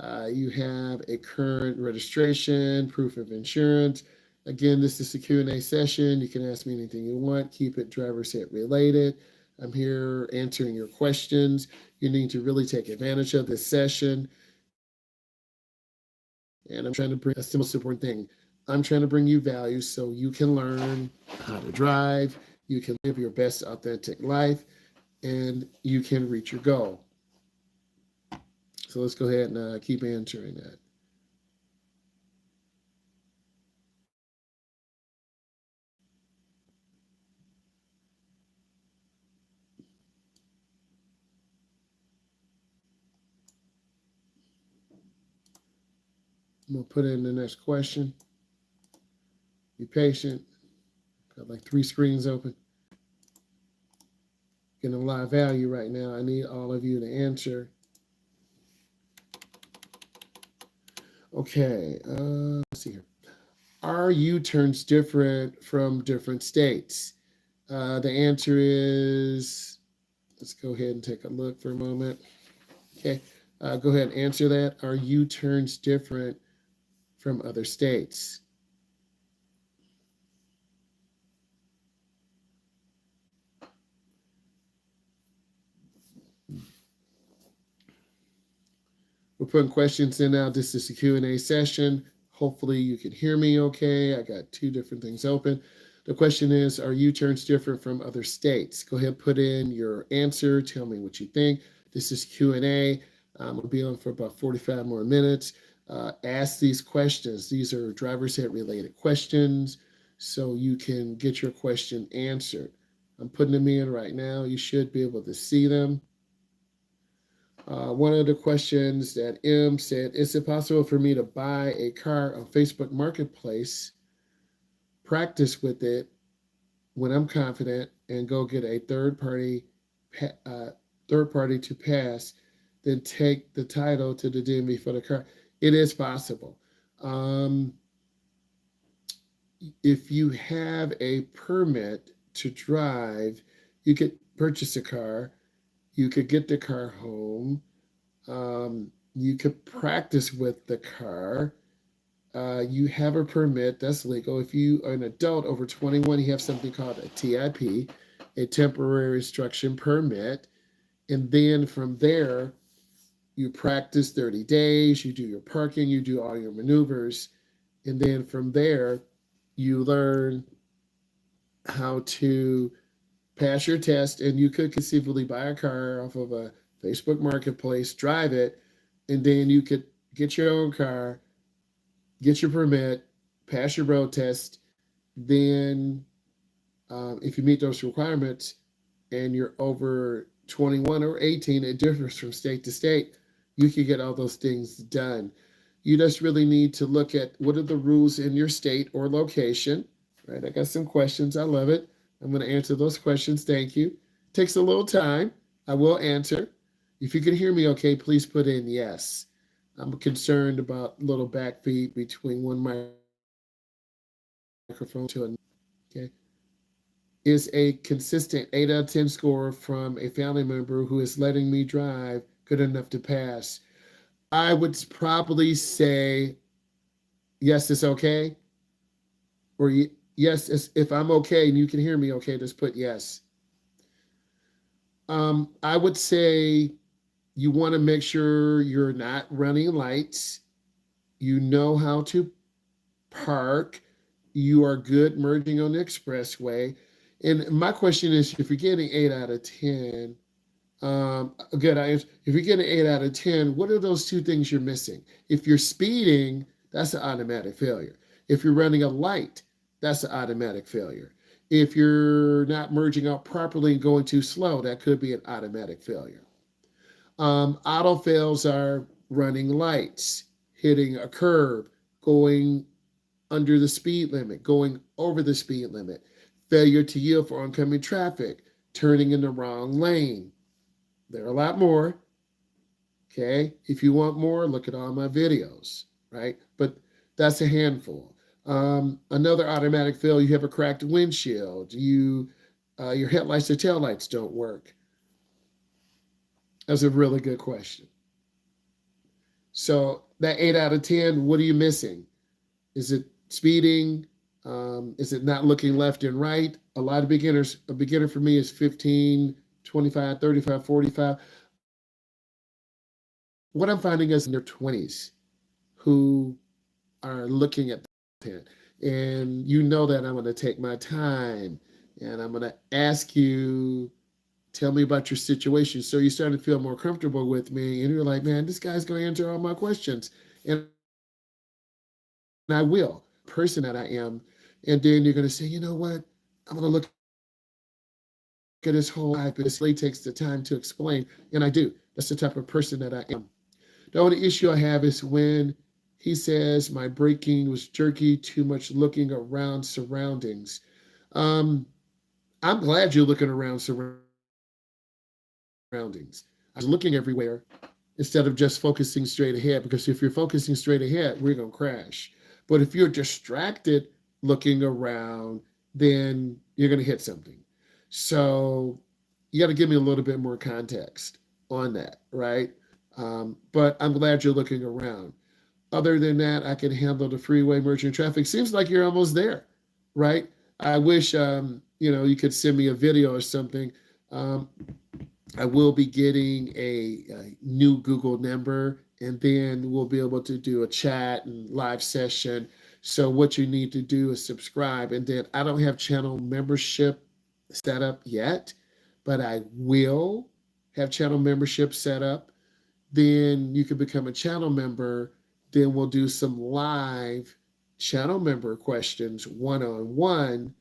You have a current registration, proof of insurance. Again, this is a Q&A session. You can ask me anything you want. Keep it driver's ed related. I'm here answering your questions. You need to really take advantage of this session. And I'm trying to bring, that's the most important thing. I'm trying to bring you value so you can learn how to drive. You can live your best authentic life, and you can reach your goal. So let's go ahead and keep answering that. I'm gonna put in the next question. Be patient. Got like 3 screens open. Getting a lot of value right now. I need all of you to answer. Okay, let's see here. Are U-turns different from different states? The answer is, let's go ahead and take a look for a moment. Okay, go ahead and answer that. Are U-turns different from other states? We're putting questions in now. This is a Q&A session. Hopefully you can hear me okay. I got 2 different things open. The question is, are U-turns different from other states? Go ahead, put in your answer. Tell me what you think. This is Q&A. I'm going to be on for about 45 more minutes. Ask these questions. These are driver's ed related questions. so you can get your question answered. I'm putting them in right now. You should be able to see them. One of the questions that M said, is it possible for me to buy a car on Facebook Marketplace, practice with it when I'm confident, and go get a third party to pass, then take the title to the DMV for the car? It is possible. Um, if you have a permit to drive, you could purchase a car, you could get the car home, you could practice with the car. You have a permit, that's legal. If you are an adult over 21, you have something called a TIP, a temporary instruction permit. And then from there, you practice 30 days, you do your parking, you do all your maneuvers. And then from there, you learn how to pass your test, and you could conceivably buy a car off of a Facebook Marketplace, drive it, and then you could get your own car, get your permit, pass your road test. Then, if you meet those requirements and you're over 21 or 18, it differs from state to state. You can get all those things done. You just really need to look at what are the rules in your state or location, right? I got some questions. I love it. I'm going to answer those questions. Thank you. Takes a little time. I will answer. If you can hear me okay, please put in yes. I'm concerned about little backbeat between one microphone to another. Okay. Is a consistent 8 out of 10 score from a family member who is letting me drive good enough to pass? I would probably say yes, it's okay. Or yes, if I'm okay and you can hear me okay, just put yes. I would say you want to make sure you're not running lights. You know how to park. You are good merging on the expressway. And my question is, if you're getting 8 out of 10, good. If you're getting 8 out of 10, what are those two things you're missing? If you're speeding, that's an automatic failure. If you're running a light, that's an automatic failure. If you're not merging out properly and going too slow, that could be an automatic failure. Auto fails are running lights, hitting a curb, going under the speed limit, going over the speed limit, failure to yield for oncoming traffic, turning in the wrong lane. There are a lot more. Okay. If you want more, look at all my videos, right? But that's a handful. Another automatic fail, you have a cracked windshield. Your headlights or taillights don't work. That's a really good question. So that 8 out of 10, what are you missing? Is it speeding? Is it not looking left and right? A lot of beginners, a beginner for me is 15, 25, 35, 45. What I'm finding is in their 20s who are looking at that. And you know that I'm going to take my time and I'm going to ask you, tell me about your situation. So you start to feel more comfortable with me and you're like, man, this guy's going to answer all my questions. And I will, person that I am. And then you're going to say, you know what? I'm going to look at his whole life, but it really takes the time to explain. And I do. That's the type of person that I am. The only issue I have is when he says my braking was jerky, too much looking around surroundings. I'm glad you're looking around surroundings. I was looking everywhere instead of just focusing straight ahead, because if you're focusing straight ahead, we're going to crash. But if you're distracted looking around, then you're going to hit something. So you got to give me a little bit more context on that, right? But I'm glad you're looking around. Other than that, I can handle the freeway merging traffic. Seems like you're almost there, right? I wish, you could send me a video or something. I will be getting a new Google number, and then we'll be able to do a chat and live session. So what you need to do is subscribe. And then I don't have channel membership set up yet, but I will have channel membership set up. Then you can become a channel member. Then we'll do some live channel member questions one-on-one,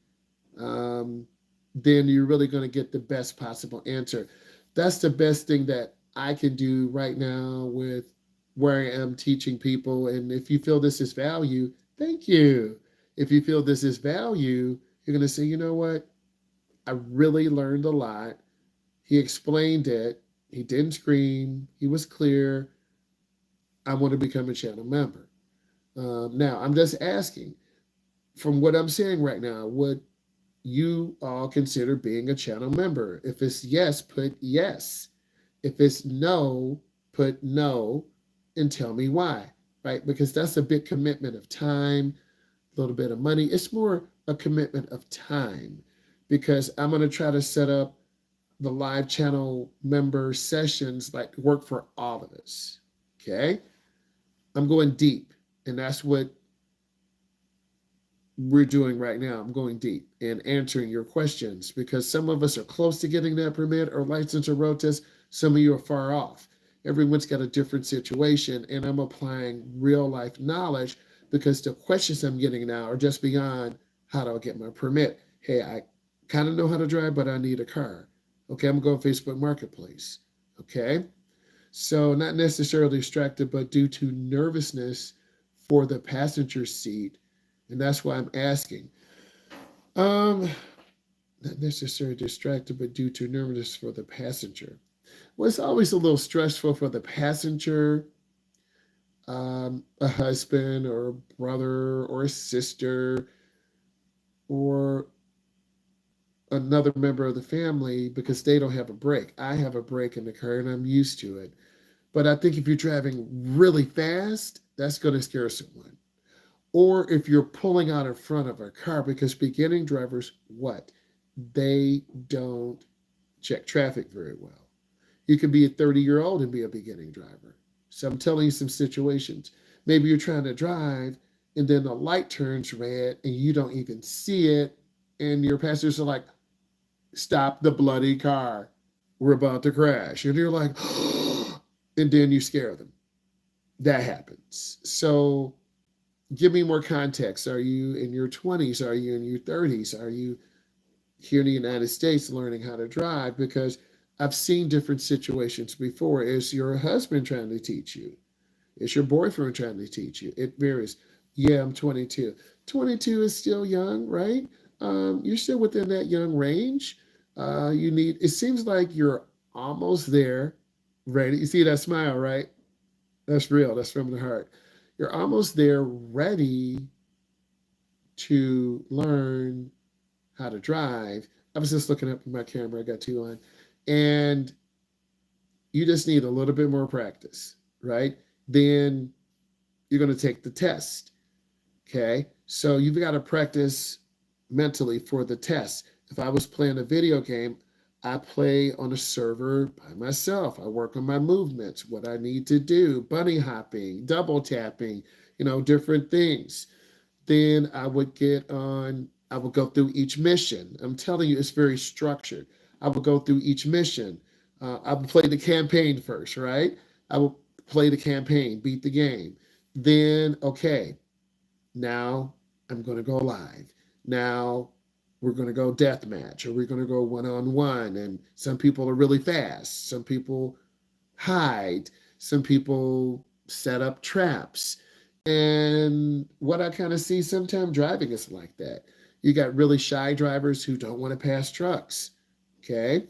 then you're really going to get the best possible answer. That's the best thing that I can do right now with where I am teaching people. And if you feel this is value, thank you. If you feel this is value, you're going to say, you know what? I really learned a lot. He explained it. He didn't scream. He was clear. I want to become a channel member. Now, I'm just asking, from what I'm saying right now, would you all consider being a channel member? If it's yes, put yes. If it's no, put no and tell me why, right? Because that's a big commitment of time, a little bit of money. It's more a commitment of time because I'm going to try to set up the live channel member sessions like work for all of us. Okay. I'm going deep, and that's what we're doing right now. I'm going deep and answering your questions because some of us are close to getting that permit or license or road test. Some of you are far off. Everyone's got a different situation, and I'm applying real life knowledge because the questions I'm getting now are just beyond how do I get my permit? Hey, I kind of know how to drive, but I need a car. Okay, I'm going to Facebook Marketplace. Okay, so not necessarily distracted, but due to nervousness for the passenger seat. And that's why I'm asking. Not necessarily distracted, but due to nervousness for the passenger. Well, it's always a little stressful for the passenger, a husband or a brother or a sister or another member of the family because they don't have a brake. I have a brake in the car and I'm used to it. But I think if you're driving really fast, that's going to scare someone. Or if you're pulling out in front of a car, because beginning drivers, what? They don't check traffic very well. You could be a 30-year-old and be a beginning driver. So I'm telling you some situations. Maybe you're trying to drive and then the light turns red and you don't even see it. And your passengers are like, stop the bloody car. We're about to crash. And you're like, and then you scare them. That happens. So give me more context. Are you in your 20s? Are you in your 30s? Are you here in the United States learning how to drive? Because I've seen different situations before. Is your husband trying to teach you? Is your boyfriend trying to teach you? It varies. Yeah, I'm 22. 22 is still young, right? You're still within that young range. It seems like you're almost there, ready. You see that smile, right? That's real. That's from the heart. You're almost there, ready to learn how to drive. I was just looking up at my camera. I got two on. And you just need a little bit more practice, right? Then you're going to take the test. Okay. So you've got to practice mentally for the test. If I was playing a video game, I play on a server by myself. I work on my movements, what I need to do, bunny hopping, double tapping, different things. Then I would go through each mission. I'm telling you, it's very structured. I would go through each mission. I would play the campaign first, right? I would play the campaign, beat the game. Then, okay, now I'm going to go live. Now we're going to go deathmatch, or we're going to go one-on-one. And some people are really fast. Some people hide. Some people set up traps. And what I kind of see sometimes driving is like that. You got really shy drivers who don't want to pass trucks. Okay.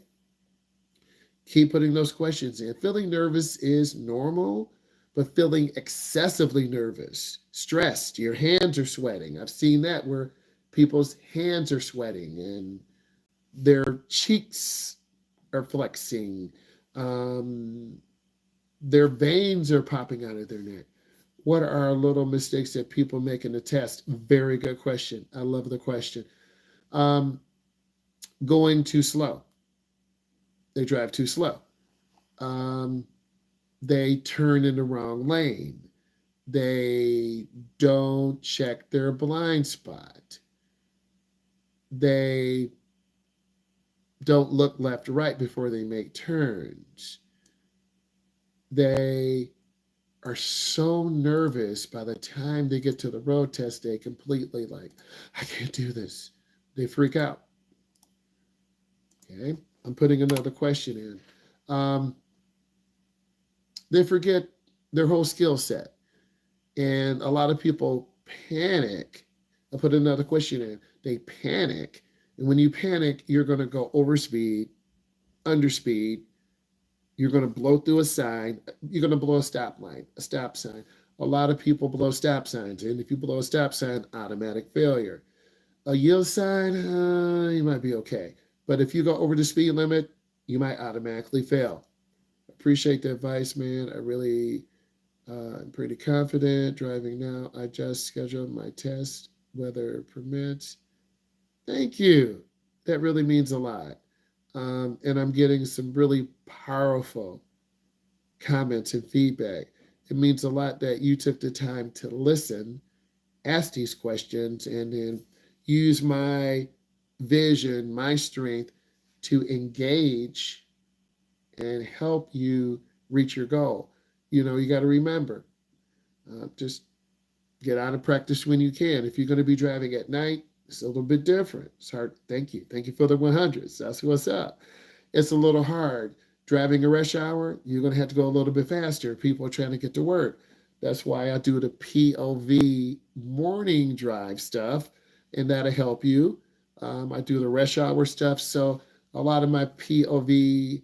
Keep putting those questions in. Feeling nervous is normal, but feeling excessively nervous, stressed, your hands are sweating. I've seen that where people's hands are sweating and their cheeks are flexing. Their veins are popping out of their neck. What are little mistakes that people make in the test? Very good question. I love the question. Going too slow. They drive too slow. They turn in the wrong lane. They don't check their blind spot. They don't look left or right before they make turns. They are so nervous by the time they get to the road test day, completely like, I can't do this. They freak out. Okay, I'm putting another question in. They forget their whole skill set. And a lot of people panic. I put another question in. They panic. And when you panic, you're going to go over speed, under speed. You're going to blow through a sign. You're going to blow a stop line, a stop sign. A lot of people blow stop signs. And if you blow a stop sign, automatic failure. A yield sign, you might be okay. But if you go over the speed limit, you might automatically fail. Appreciate the advice, man. I really I'm pretty confident driving now. I just scheduled my test, weather permits. Thank you. That really means a lot. And I'm getting some really powerful comments and feedback. It means a lot that you took the time to listen, ask these questions, and then use my vision, my strength to engage and help you reach your goal. You got to remember, just get out and practice when you can. If you're going to be driving at night, it's a little bit different. It's hard. Thank you. Thank you for the 100s. That's what's up. It's a little hard. Driving a rush hour, you're going to have to go a little bit faster. People are trying to get to work. That's why I do the POV morning drive stuff, and that'll help you. I do the rush hour stuff. So a lot of my POV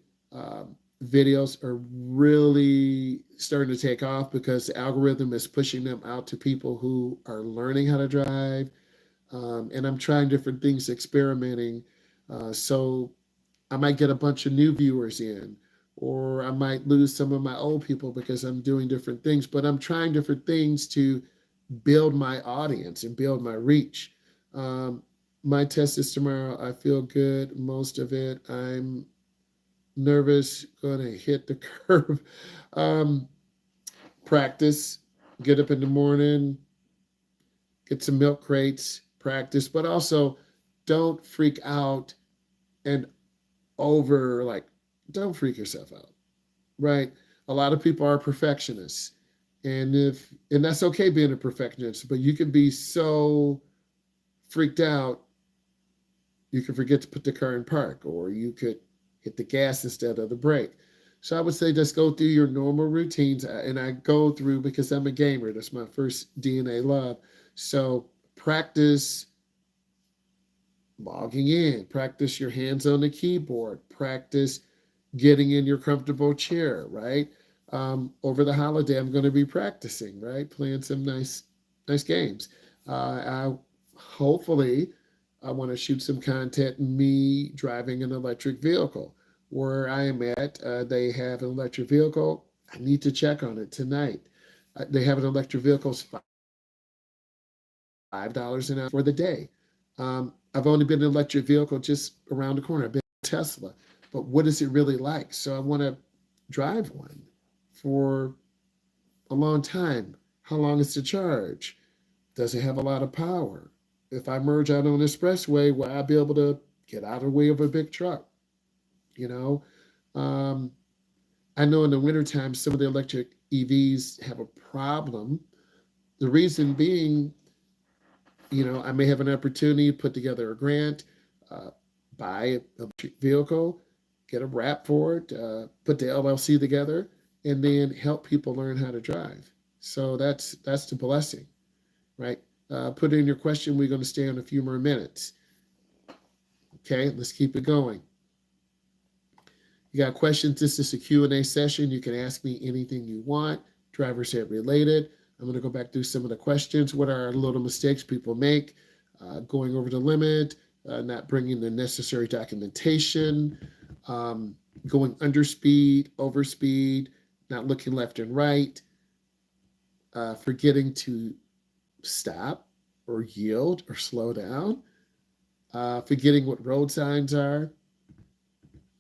videos are really starting to take off because the algorithm is pushing them out to people who are learning how to drive. And I'm trying different things, experimenting. So I might get a bunch of new viewers in, or I might lose some of my old people because I'm doing different things. But I'm trying different things to build my audience and build my reach. My test is tomorrow. I feel good most of it. I'm nervous, going to hit the curb. Um, Practice, get up in the morning, get some milk crates, practice, but also don't freak out and over, like, don't freak yourself out, right? A lot of people are perfectionists. And that's okay being a perfectionist, but you can be so freaked out, you can forget to put the car in park, or you could hit the gas instead of the brake. So I would say just go through your normal routines. And I go through because I'm a gamer. That's my first DNA love. So practice logging in, practice your hands on the keyboard, practice getting in your comfortable chair, right? Over the holiday, I'm going to be practicing, right? Playing some nice games. Hopefully, I want to shoot some content me driving an electric vehicle. Where I am at, they have an electric vehicle. I need to check on it tonight. They have an electric vehicle, $5 an hour for the day. I've only been in an electric vehicle just around the corner. I've been in Tesla, but what is it really like? So I want to drive one for a long time. How long is the charge? Does it have a lot of power? If I merge out on an expressway, will I be able to get out of the way of a big truck? You know, um, I know in the wintertime, some of the electric EVs have a problem. The reason being, I may have an opportunity to put together a grant, uh, buy an electric vehicle, get a wrap for it, put the LLC together, and then help people learn how to drive. So that's the blessing, right? Put in your question. We're going to stay on a few more minutes. Okay, let's keep it going. You got questions? This is a Q&A session. You can ask me anything you want, driver's ed related. I'm going to go back through some of the questions. What are little mistakes people make? Going over the limit, not bringing the necessary documentation, going under speed, over speed, not looking left and right, forgetting to stop or yield or slow down, forgetting what road signs are.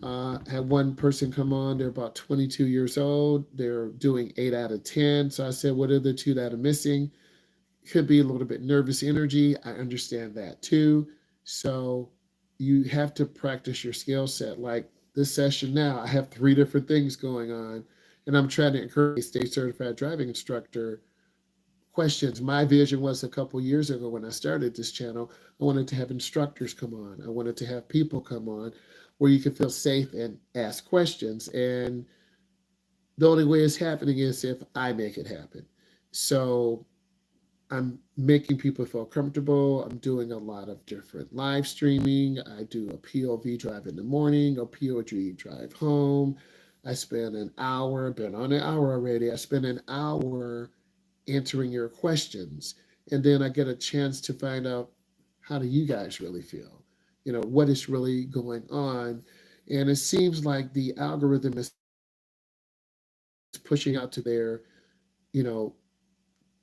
Had one person come on, they're about 22 years old. They're doing 8 out of 10. So I said, what are the two that are missing? Could be a little bit nervous energy. I understand that too. So you have to practice your skill set. Like this session now, I have 3 different things going on. And I'm trying to encourage a state certified driving instructor questions. My vision was a couple years ago when I started this channel, I wanted to have instructors come on. I wanted to have people come on where you can feel safe and ask questions. And the only way it's happening is if I make it happen. So I'm making people feel comfortable. I'm doing a lot of different live streaming. I do a POV drive in the morning, a POV drive home. I spend an hour, been on an hour already. I spend an hour answering your questions. And then I get a chance to find out, how do you guys really feel? What is really going on? And it seems like the algorithm is pushing out to their, you know,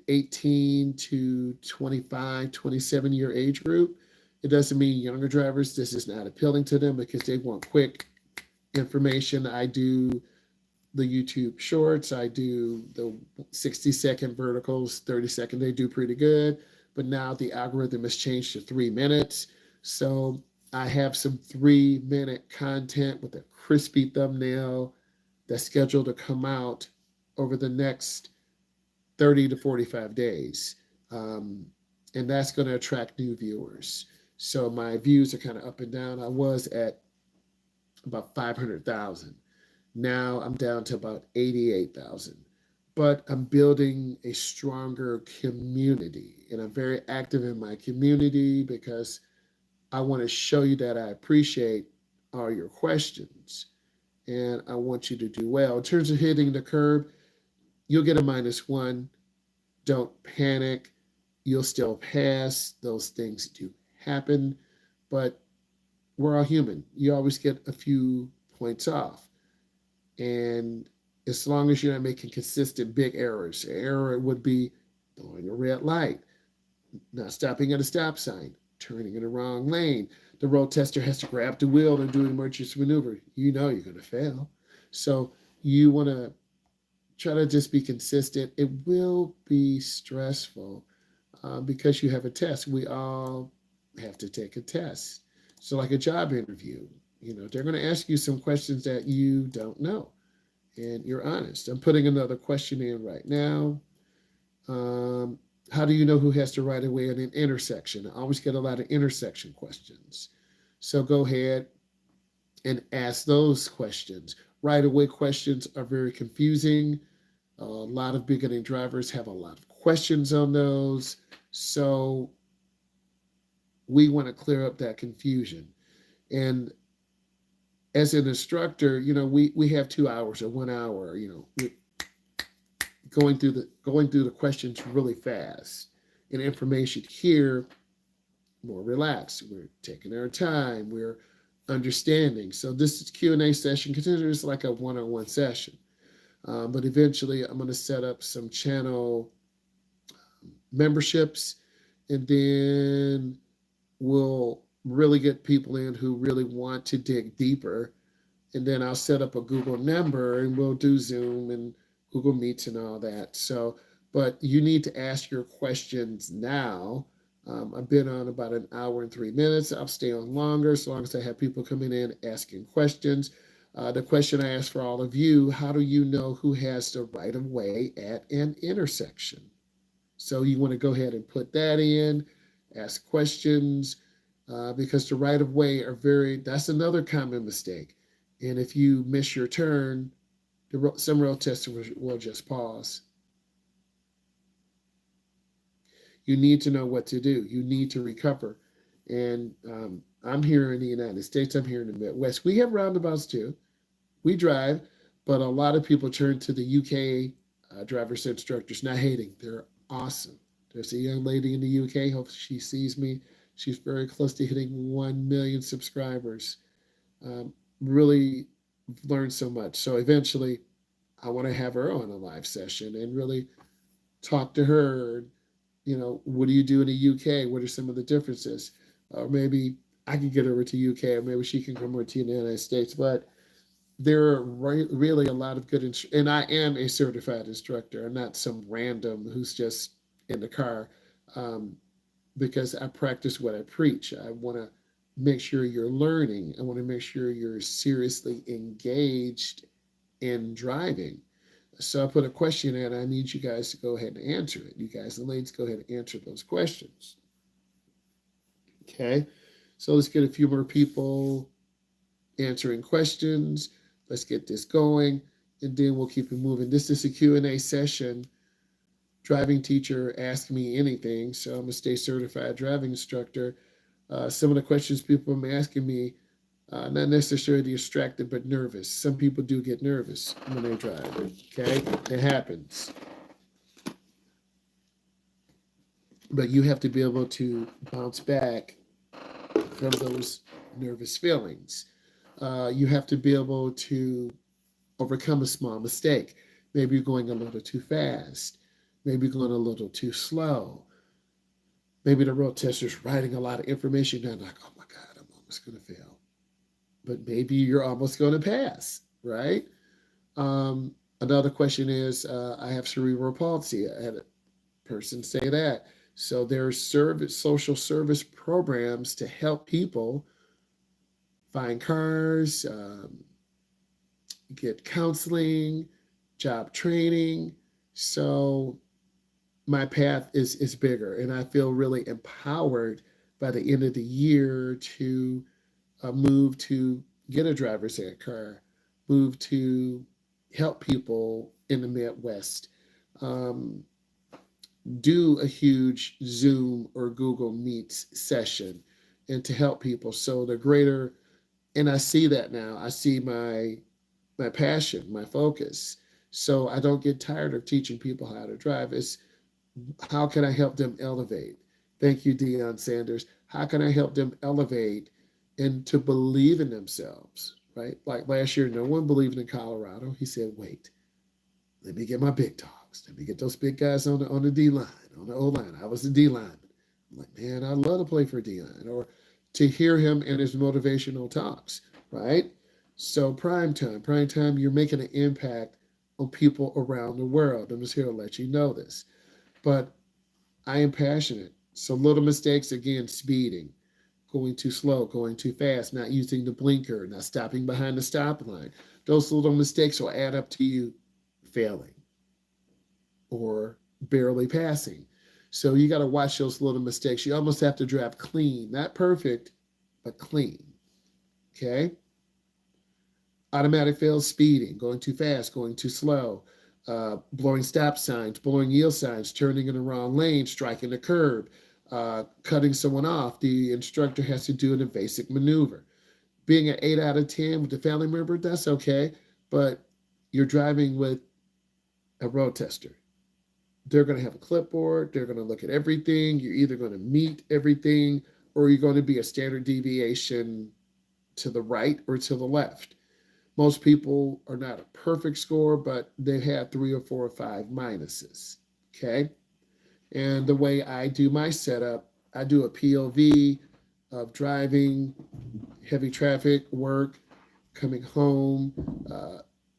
18 to 25, 27-year age group. It doesn't mean younger drivers, this is not appealing to them because they want quick information. I do the YouTube shorts, I do the 60-second verticals, 30-second, they do pretty good. But now the algorithm has changed to 3 minutes. So I have some 3-minute content with a crispy thumbnail that's scheduled to come out over the next 30 to 45 days. And that's going to attract new viewers. So my views are kind of up and down. I was at about 500,000. Now I'm down to about 88,000. But I'm building a stronger community. And I'm very active in my community because I want to show you that I appreciate all your questions. And I want you to do well. In terms of hitting the curb, you'll get a -1. Don't panic. You'll still pass. Those things do happen, but we're all human. You always get a few points off. And as long as you're not making consistent big errors, an error would be blowing a red light, not stopping at a stop sign, turning in the wrong lane. The road tester has to grab the wheel and do an emergency maneuver. You know you're going to fail. So you want to try to just be consistent. It will be stressful because you have a test. We all have to take a test. So like a job interview, they're going to ask you some questions that you don't know, and you're honest. I'm putting another question in right now. How do you know who has the right of way at an intersection? I always get a lot of intersection questions. So go ahead and ask those questions. Right of way questions are very confusing. A lot of beginning drivers have a lot of questions on those. So we want to clear up that confusion. And as an instructor, we have 2 hours or 1 hour, going through the questions really fast. And information here, more relaxed. We're taking our time. We're understanding. So this Q&A session, consider this like a one-on-one session. But eventually I'm going to set up some channel memberships, and then we'll really get people in who really want to dig deeper. And then I'll set up a Google number and we'll do Zoom and Google Meets and all that. So, but you need to ask your questions now. I've been on about an hour and 3 minutes. I'll stay on longer as long as I have people coming in asking questions. The question I ask for all of you, how do you know who has the right of way at an intersection? So you want to go ahead and put that in, ask questions, because the right of way that's another common mistake. And if you miss your turn, some road testers will just pause. You need to know what to do. You need to recover. And I'm here in the United States. I'm here in the Midwest. We have roundabouts too. We drive, but a lot of people turn to the UK drivers instructors. Not hating, they're awesome. There's a young lady in the UK. Hope she sees me. She's very close to hitting 1 million subscribers. Really learned so much. So eventually, I want to have her on a live session and really talk to her. What do you do in the UK? What are some of the differences? Or maybe I can get over to UK, or maybe she can come over to the United States. But there are really a lot of good, and I am a certified instructor. I'm not some random who's just in the car, because I practice what I preach. I want to make sure you're learning. I want to make sure you're seriously engaged in driving. So I put a question in. I need you guys to go ahead and answer it. You guys and ladies, go ahead and answer those questions. Okay. So let's get a few more people answering questions. Let's get this going, and then we'll keep it moving. This is a Q&A session. Driving teacher, ask me anything. So I'm a state certified driving instructor. Some of the questions people are asking me, not necessarily distracted, but nervous. Some people do get nervous when they drive. Okay, it happens. But you have to be able to bounce back from those nervous feelings. You have to be able to overcome a small mistake. Maybe you're going a little too fast. Maybe you're going a little too slow. Maybe the road tester's writing a lot of information down, like, oh my God, I'm almost going to fail. But maybe you're almost going to pass, right? Another question is, I have cerebral palsy. I had a person say that. So there's social service programs to help people find cars, get counseling, job training. So my path is bigger, and I feel really empowered by the end of the year to move to get a driver's ed car, move to help people in the Midwest, do a huge Zoom or Google Meets session, and to help people. So the greater, and I see that now. I see my passion, my focus. So I don't get tired of teaching people how to drive. It's how can I help them elevate? Thank you, Deion Sanders. How can I help them elevate and to believe in themselves, right? Like last year, no one believed in Colorado. He said, wait, let me get my big dogs. Let me get those big guys on the D line, on the O line. I was the D lineman. I'm like, man, I'd love to play for D line. Or to hear him in his motivational talks, right? So prime time, you're making an impact on people around the world. I'm just here to let you know this. But I am passionate. So little mistakes, again, speeding, going too slow, going too fast, not using the blinker, not stopping behind the stop line. Those little mistakes will add up to you failing or barely passing. So you got to watch those little mistakes. You almost have to drive clean, not perfect, but clean. Okay? Automatic fails, speeding, going too fast, going too slow, blowing stop signs, blowing yield signs, turning in the wrong lane, striking the curb, cutting someone off. The instructor has to do an evasive maneuver. Being an 8 out of 10 with the family member, that's okay, but you're driving with a road tester. They're going to have a clipboard. They're going to look at everything. You're either going to meet everything or you're going to be a standard deviation to the right or to the left. Most people are not a perfect score, but they've had 3 or 4 or 5 minuses. Okay. And the way I do my setup, I do a POV of driving, heavy traffic, work, coming home,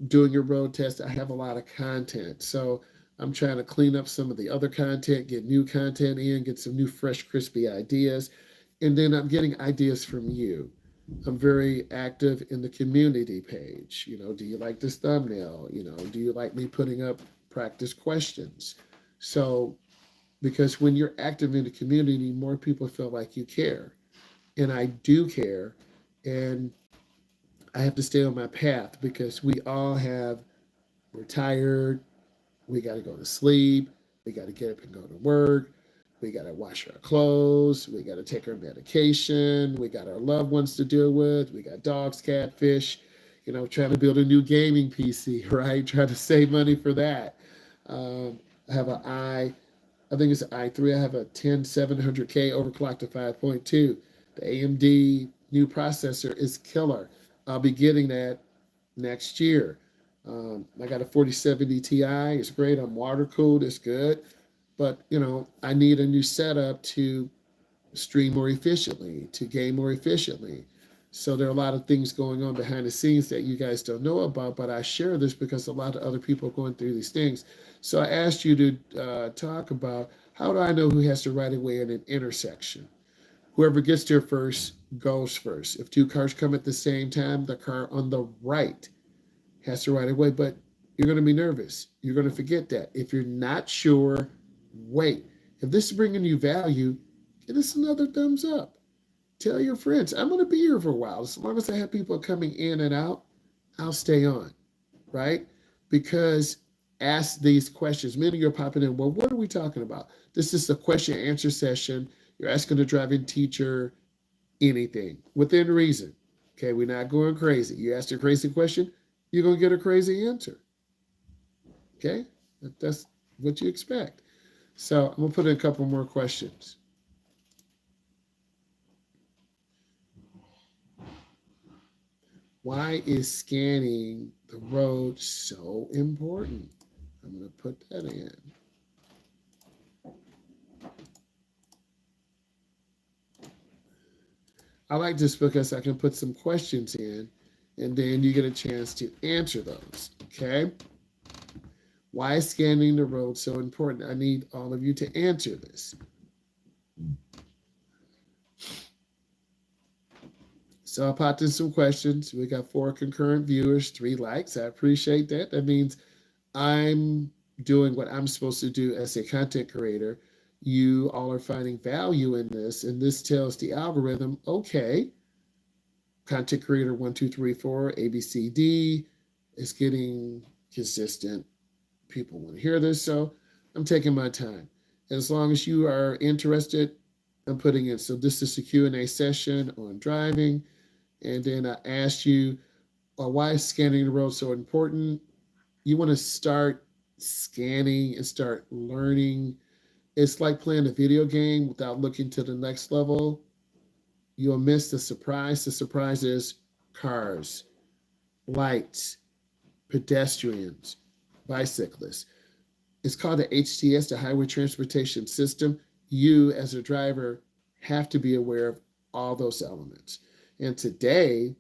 doing your road test. I have a lot of content. So I'm trying to clean up some of the other content, get new content in, get some new, fresh, crispy ideas. And then I'm getting ideas from you. I'm very active in the community page. You know, do you like this thumbnail? You know, do you like me putting up practice questions? So, because when you're active in the community, more people feel like you care. And I do care. And I have to stay on my path because we're tired. We got to go to sleep. We got to get up and go to work. We got to wash our clothes. We got to take our medication. We got our loved ones to deal with. We got dogs, catfish, you know, trying to build a new gaming PC, right? Trying to save money for that. I have I think it's an i3. I have a 10700K overclocked to 5.2. The AMD new processor is killer. I'll be getting that next year. I got a 4070 Ti. It's great. I'm water cooled. It's good. But, you know, I need a new setup to stream more efficiently, to game more efficiently. So there are a lot of things going on behind the scenes that you guys don't know about, but I share this because a lot of other people are going through these things. So I asked you to talk about how do I know who has the right of way in an intersection? Whoever gets there first goes first. If 2 cars come at the same time, the car on the right has the right of way. But You're going to be nervous. You're going to forget that. If you're not sure, wait. If this is bringing you value, give us another thumbs up. Tell your friends, I'm going to be here for a while. As long as I have people coming in and out, I'll stay on, right? Because ask these questions. Many of you are popping in. Well, what are we talking about? This is a question and answer session. You're asking the driving teacher anything within reason. Okay, we're not going crazy. You ask a crazy question, you're going to get a crazy answer. Okay, that's what you expect. So I'm going to put in a couple more questions. Why is scanning the road so important? I'm going to put that in. I like this because I can put some questions in and then you get a chance to answer those. Okay. Why is scanning the road so important? I need all of you to answer this. So I popped in some questions. We got 4 concurrent viewers, 3 likes. I appreciate that. That means I'm doing what I'm supposed to do as a content creator. You all are finding value in this, and this tells the algorithm, okay, content creator 1, 2, 3, 4, ABCD is getting consistent. People want to hear this, so I'm taking my time. As long as you are interested, I'm putting in. So this is a Q&A session on driving. And then I asked you, why is scanning the road so important? You want to start scanning and start learning. It's like playing a video game without looking to the next level. You'll miss the surprise. The surprise is cars, lights, pedestrians, bicyclists. It's called the HTS, the Highway Transportation System. You, as a driver, have to be aware of all those elements. And today,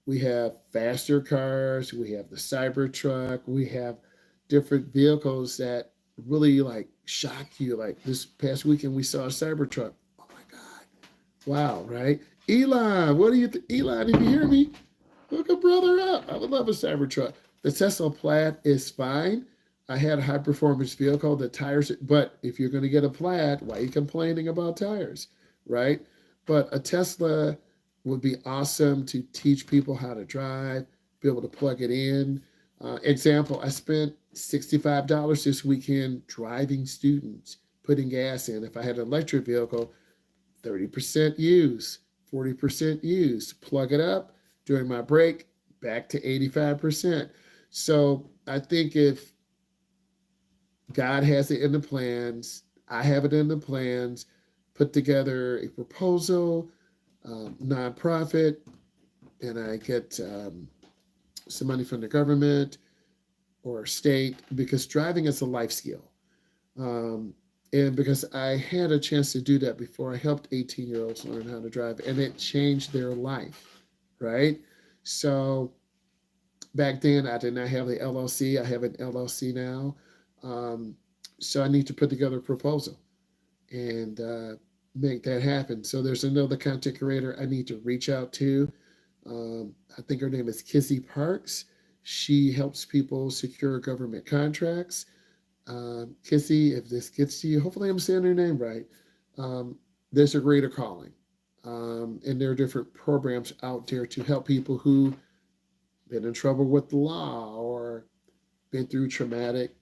we have faster cars, we have the Cybertruck, we have different vehicles that really like shock you. Like this past weekend, we saw a Cybertruck. Oh my God. Wow, right? Elon, what do you think? Elon, if you hear me, hook a brother up. I would love a Cybertruck. The Tesla Plaid is fine. I had a high performance vehicle that tires, but if you're going to get a Plaid, why are you complaining about tires, right? But a Tesla would be awesome to teach people how to drive, be able to plug it in. Example, I spent $65 this weekend driving students, putting gas in. If I had an electric vehicle, 30% use, 40% use, plug it up during my break, back to 85%. So I think if God has it in the plans, I have it in the plans, put together a proposal, nonprofit, and I get some money from the government or state, because driving is a life skill. And because I had a chance to do that before, I helped 18-year-olds learn how to drive, and it changed their life, right? So back then, I did not have the LLC. I have an LLC now. So I need to put together a proposal and make that happen. So there's another content creator I need to reach out to. I think her name is Kissy Parks. She helps people secure government contracts. Kissy, if this gets to you, hopefully I'm saying her name right. There's a greater calling. And there are different programs out there to help people who been in trouble with the law or been through traumatic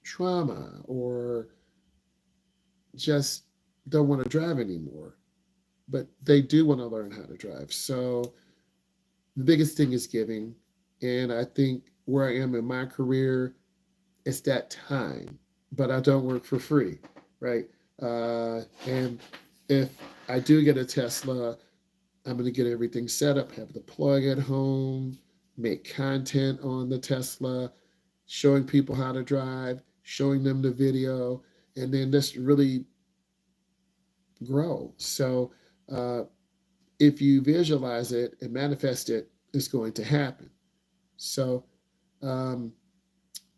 trauma or just don't want to drive anymore, but they do want to learn how to drive. So the biggest thing is giving. And I think where I am in my career, it's that time, but I don't work for free, right? And if I do get a Tesla, I'm going to get everything set up, have the plug at home, make content on the Tesla, showing people how to drive, showing them the video, and then just really grow. So if you visualize it and manifest it, it's going to happen. So I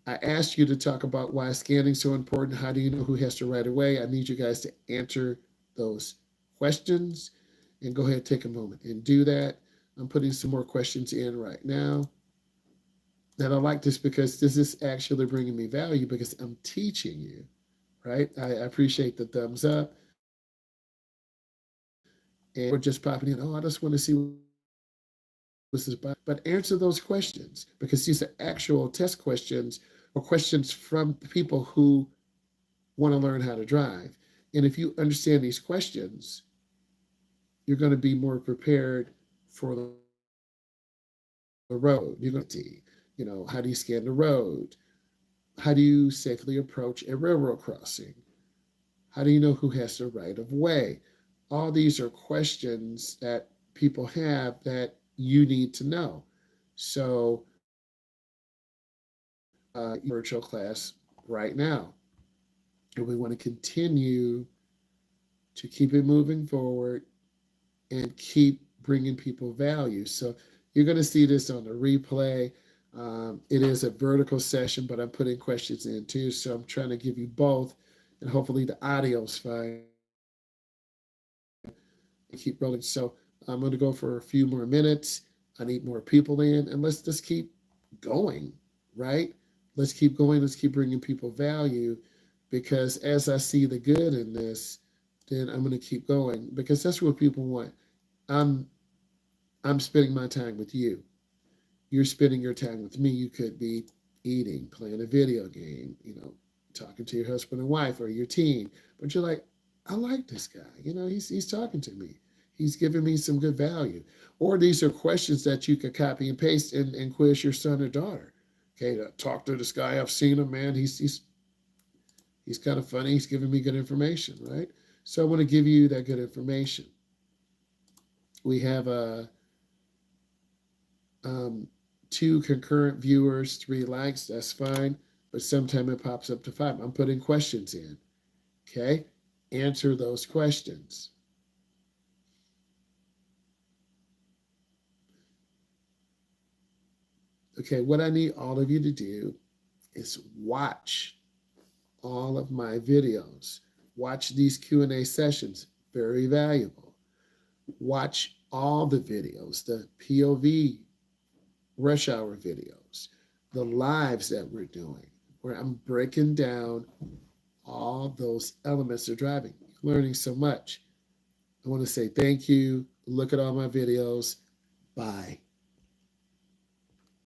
asked you to talk about why scanning is so important. How do you know who has to right away? I need you guys to answer those questions and go ahead and take a moment and do that. I'm putting some more questions in right now. that I like this because this is actually bringing me value because I'm teaching you, right? I appreciate the thumbs up. And we're just popping in. Oh, I just want to see what this is about. But answer those questions because these are actual test questions or questions from people who want to learn how to drive. And if you understand these questions, you're going to be more prepared for the road. You're going to, how do you scan the road? How do you safely approach a railroad crossing? How do you know who has the right of way? All these are questions that people have that you need to know. So, virtual class right now. And we want to continue to keep it moving forward and keep bringing people value. So, you're going to see this on the replay. It is a vertical session, but I'm putting questions in too. So, I'm trying to give you both, and hopefully, the audio's fine. Keep rolling. So I'm going to go for a few more minutes. I need more people in, and let's just keep going, right? Let's keep going. Let's keep bringing people value because as I see the good in this, then I'm going to keep going because that's what people want. I'm I'm spending my time with you. You're spending your time with me. You could be eating, playing a video game, talking to your husband and wife or your teen. But you're like, I like this guy. He's talking to me. He's giving me some good value. Or these are questions that you could copy and paste and quiz your son or daughter. Okay, talk to this guy. I've seen him, man. He's kind of funny. He's giving me good information, right? So I want to give you that good information. We have a 2 concurrent viewers, 3 likes, that's fine. But sometimes it pops up to 5. I'm putting questions in. Okay? Answer those questions. Okay, what I need all of you to do is watch all of my videos. Watch these Q&A sessions, very valuable. Watch all the videos, the POV rush hour videos, the lives that we're doing, where I'm breaking down all those elements of driving, learning so much. I want to say thank you. Look at all my videos. Bye.